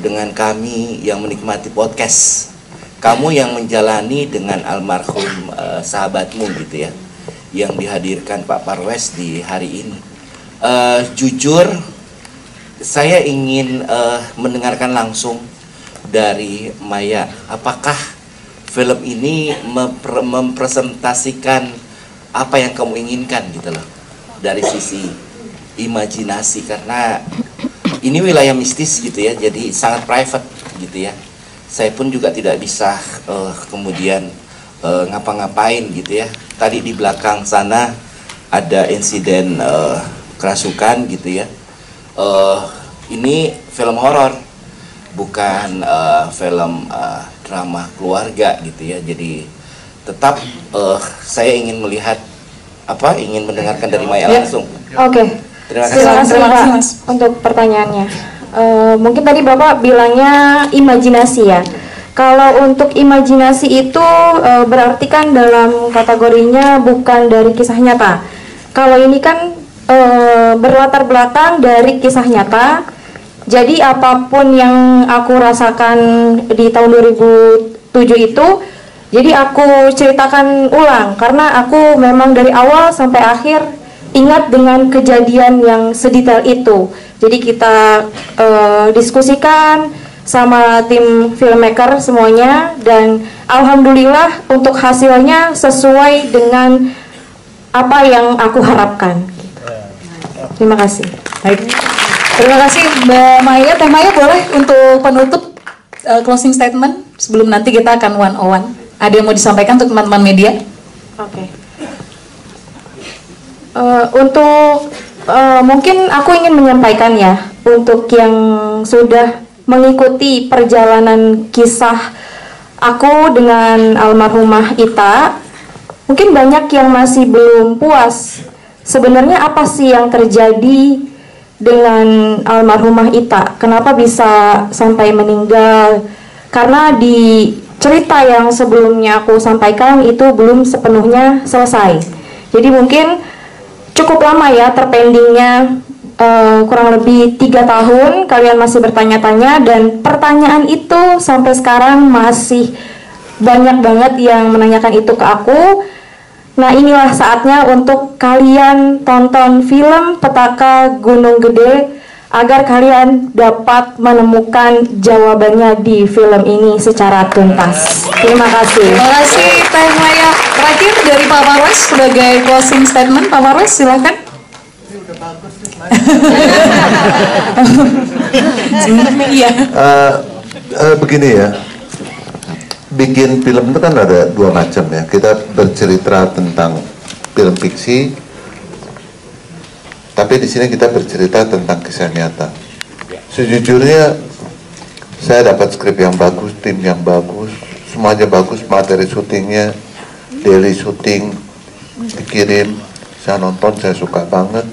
dengan kami yang menikmati podcast. Kamu yang menjalani dengan almarhum sahabatmu gitu ya, yang dihadirkan Pak Parwes di hari ini. Jujur saya ingin mendengarkan langsung dari Maya, apakah film ini mempresentasikan apa yang kamu inginkan gitu loh dari sisi imajinasi, karena ini wilayah mistis gitu ya, jadi sangat private gitu ya. Saya pun juga tidak bisa kemudian ngapa-ngapain gitu ya. Tadi di belakang sana ada insiden kerasukan gitu ya. Ini film horor, bukan film drama keluarga gitu ya. Jadi tetap saya ingin melihat ingin mendengarkan dari Maya langsung. Oke. Terima kasih. Terima kasih Mas untuk pertanyaannya. Mungkin tadi Bapak bilangnya imajinasi ya. Kalau untuk imajinasi itu berarti kan dalam kategorinya bukan dari kisah nyata. Kalau ini kan berlatar belakang dari kisah nyata. Jadi apapun yang aku rasakan di tahun 2007 itu, jadi aku ceritakan ulang karena aku memang dari awal sampai akhir ingat dengan kejadian yang sedetail itu. Jadi kita diskusikan sama tim filmmaker semuanya, dan alhamdulillah untuk hasilnya sesuai dengan apa yang aku harapkan. Terima kasih. Baik. Terima kasih Mbak Maya. Teh Maya boleh untuk penutup closing statement sebelum nanti kita akan one on one. Ada yang mau disampaikan untuk teman-teman media? Oke. Mungkin aku ingin menyampaikan ya, untuk yang sudah mengikuti perjalanan kisah aku dengan almarhumah Ita, mungkin banyak yang masih belum puas. Sebenarnya apa sih yang terjadi dengan almarhumah Ita? Kenapa bisa sampai meninggal? Karena di cerita yang sebelumnya aku sampaikan itu belum sepenuhnya selesai. Jadi mungkin cukup lama ya terpendingnya, kurang lebih 3 tahun kalian masih bertanya-tanya, dan pertanyaan itu sampai sekarang masih banyak banget yang menanyakan itu ke aku. Nah, inilah saatnya untuk kalian tonton film Petaka Gunung Gede agar kalian dapat menemukan jawabannya di film ini secara tuntas. Terima kasih. Terima kasih Teh Maya. Terakhir dari Pak Marwes sebagai closing statement. Pak Marwes silakan. Iya. Begini ya, bikin film itu kan ada dua macam ya. Kita bercerita tentang film fiksi, tapi di sini kita bercerita tentang kisah nyata. Sejujurnya saya dapat skrip yang bagus, tim yang bagus, semuanya bagus, materi syutingnya, daily syuting dikirim, saya nonton, saya suka banget.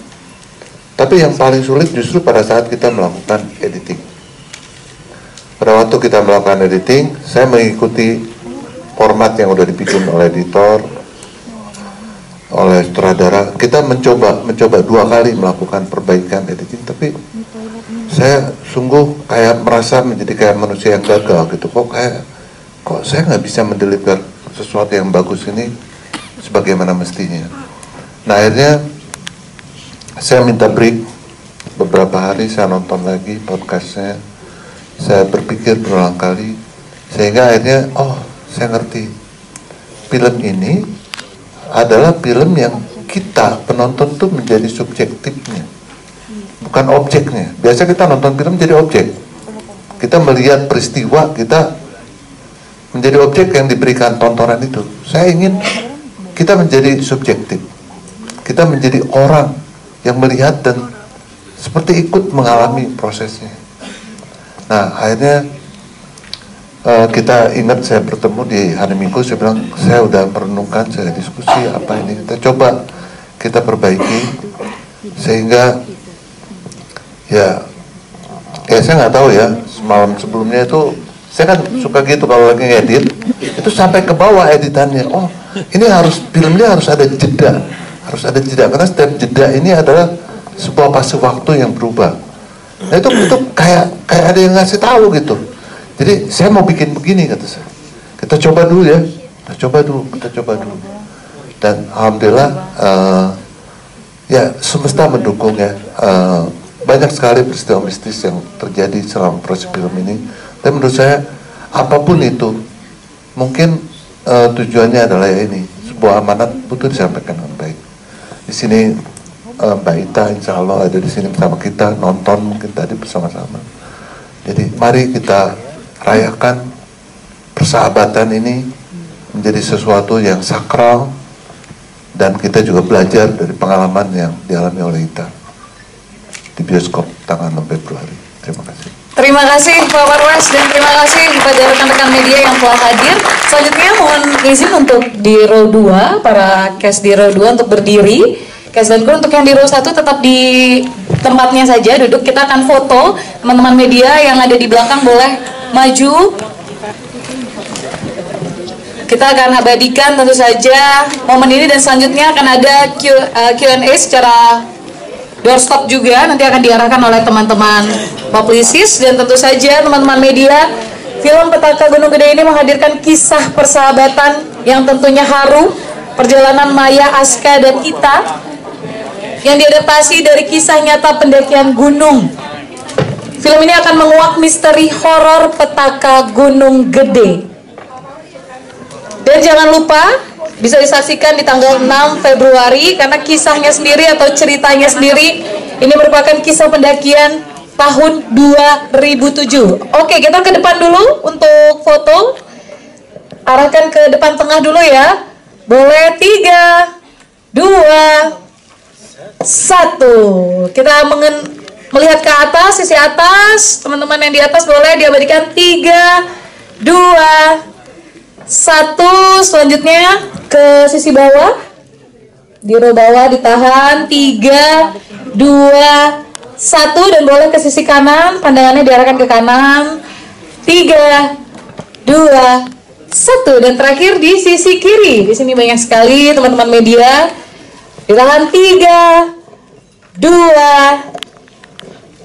Tapi yang paling sulit justru pada saat kita melakukan editing. Pada waktu kita melakukan editing, saya mengikuti format yang udah dibikin oleh editor, oleh sutradara. Kita mencoba 2 kali melakukan perbaikan editing, tapi saya sungguh kayak merasa menjadi kayak manusia yang gagal gitu. Kok saya nggak bisa mendeliver sesuatu yang bagus ini sebagaimana mestinya. Nah akhirnya saya minta break beberapa hari, saya nonton lagi podcastnya, saya berpikir berulang kali, sehingga akhirnya saya ngerti, film ini adalah film yang kita penonton tuh menjadi subjektifnya, bukan objeknya. Biasa kita nonton film jadi objek, kita melihat peristiwa, kita menjadi objek yang diberikan tontonan itu. Saya ingin kita menjadi subjektif, kita menjadi orang yang melihat dan seperti ikut mengalami prosesnya. Nah akhirnya kita ingat, saya bertemu di hari Minggu, saya bilang saya udah merenungkan, saya diskusi apa ini, kita coba kita perbaiki sehingga ya saya nggak tahu ya, semalam sebelumnya itu saya kan suka gitu kalau lagi ngedit itu sampai ke bawah editannya, ini harus, film ini harus ada jeda, karena setiap jeda ini adalah sebuah fase waktu yang berubah. Nah itu kayak ada yang ngasih tahu gitu. Jadi saya mau bikin begini, kata saya. Kita coba dulu ya, kita coba dulu. Dan alhamdulillah ya semesta mendukung ya. Banyak sekali peristiwa mistis yang terjadi selama proses film ini. Dan menurut saya apapun itu mungkin tujuannya adalah ya ini, sebuah amanat butuh disampaikan dengan baik. Di sini Mbak Ita insya Allah ada di sini bersama kita, nonton mungkin tadi bersama-sama. Jadi mari kita rayakan persahabatan ini menjadi sesuatu yang sakral, dan kita juga belajar dari pengalaman yang dialami oleh Ita di bioskop tanggal 6 Februari. Terima kasih. Terima kasih Pak Marwes dan terima kasih kepada rekan-rekan media yang telah hadir. Selanjutnya mohon izin untuk di row 2, para cast di row 2 untuk berdiri. Cast dan kru untuk yang di row 1 tetap di tempatnya saja duduk. Kita akan foto, teman-teman media yang ada di belakang boleh maju. Kita akan abadikan tentu saja momen ini, dan selanjutnya akan ada Q&A secara doorstop juga, nanti akan diarahkan oleh teman-teman publisis. Dan tentu saja teman-teman media, film Petaka Gunung Gede ini menghadirkan kisah persahabatan yang tentunya haru, perjalanan Maya, Aska, dan Ita yang diadaptasi dari kisah nyata pendakian gunung. Film ini akan menguak misteri horor Petaka Gunung Gede. Dan jangan lupa bisa disaksikan di tanggal 6 Februari karena kisahnya sendiri atau ceritanya sendiri ini merupakan kisah pendakian tahun 2007. Oke, kita ke depan dulu untuk foto. Arahkan ke depan tengah dulu ya. Boleh 3, 2, 1. Kita melihat ke atas, sisi atas. Teman-teman yang di atas boleh diabadikan 3, 2, 1. Selanjutnya ke sisi bawah. Di row bawah ditahan 3, 2, 1, dan boleh ke sisi kanan. Pandangannya diarahkan ke kanan. 3, 2, 1, dan terakhir di sisi kiri. Di sini banyak sekali teman-teman media. Ditahan 3, 2,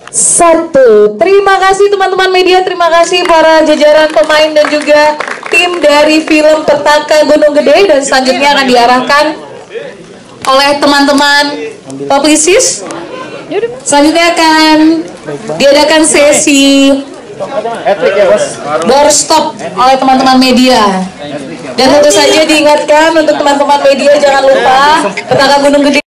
1. Terima kasih teman-teman media, terima kasih para jajaran pemain dan juga tim dari film Petaka Gunung Gede. Dan selanjutnya akan diarahkan oleh teman-teman publisis. Selanjutnya akan diadakan sesi doorstop oleh teman-teman media. Dan tentu saja diingatkan untuk teman-teman media jangan lupa petakan Gunung Gede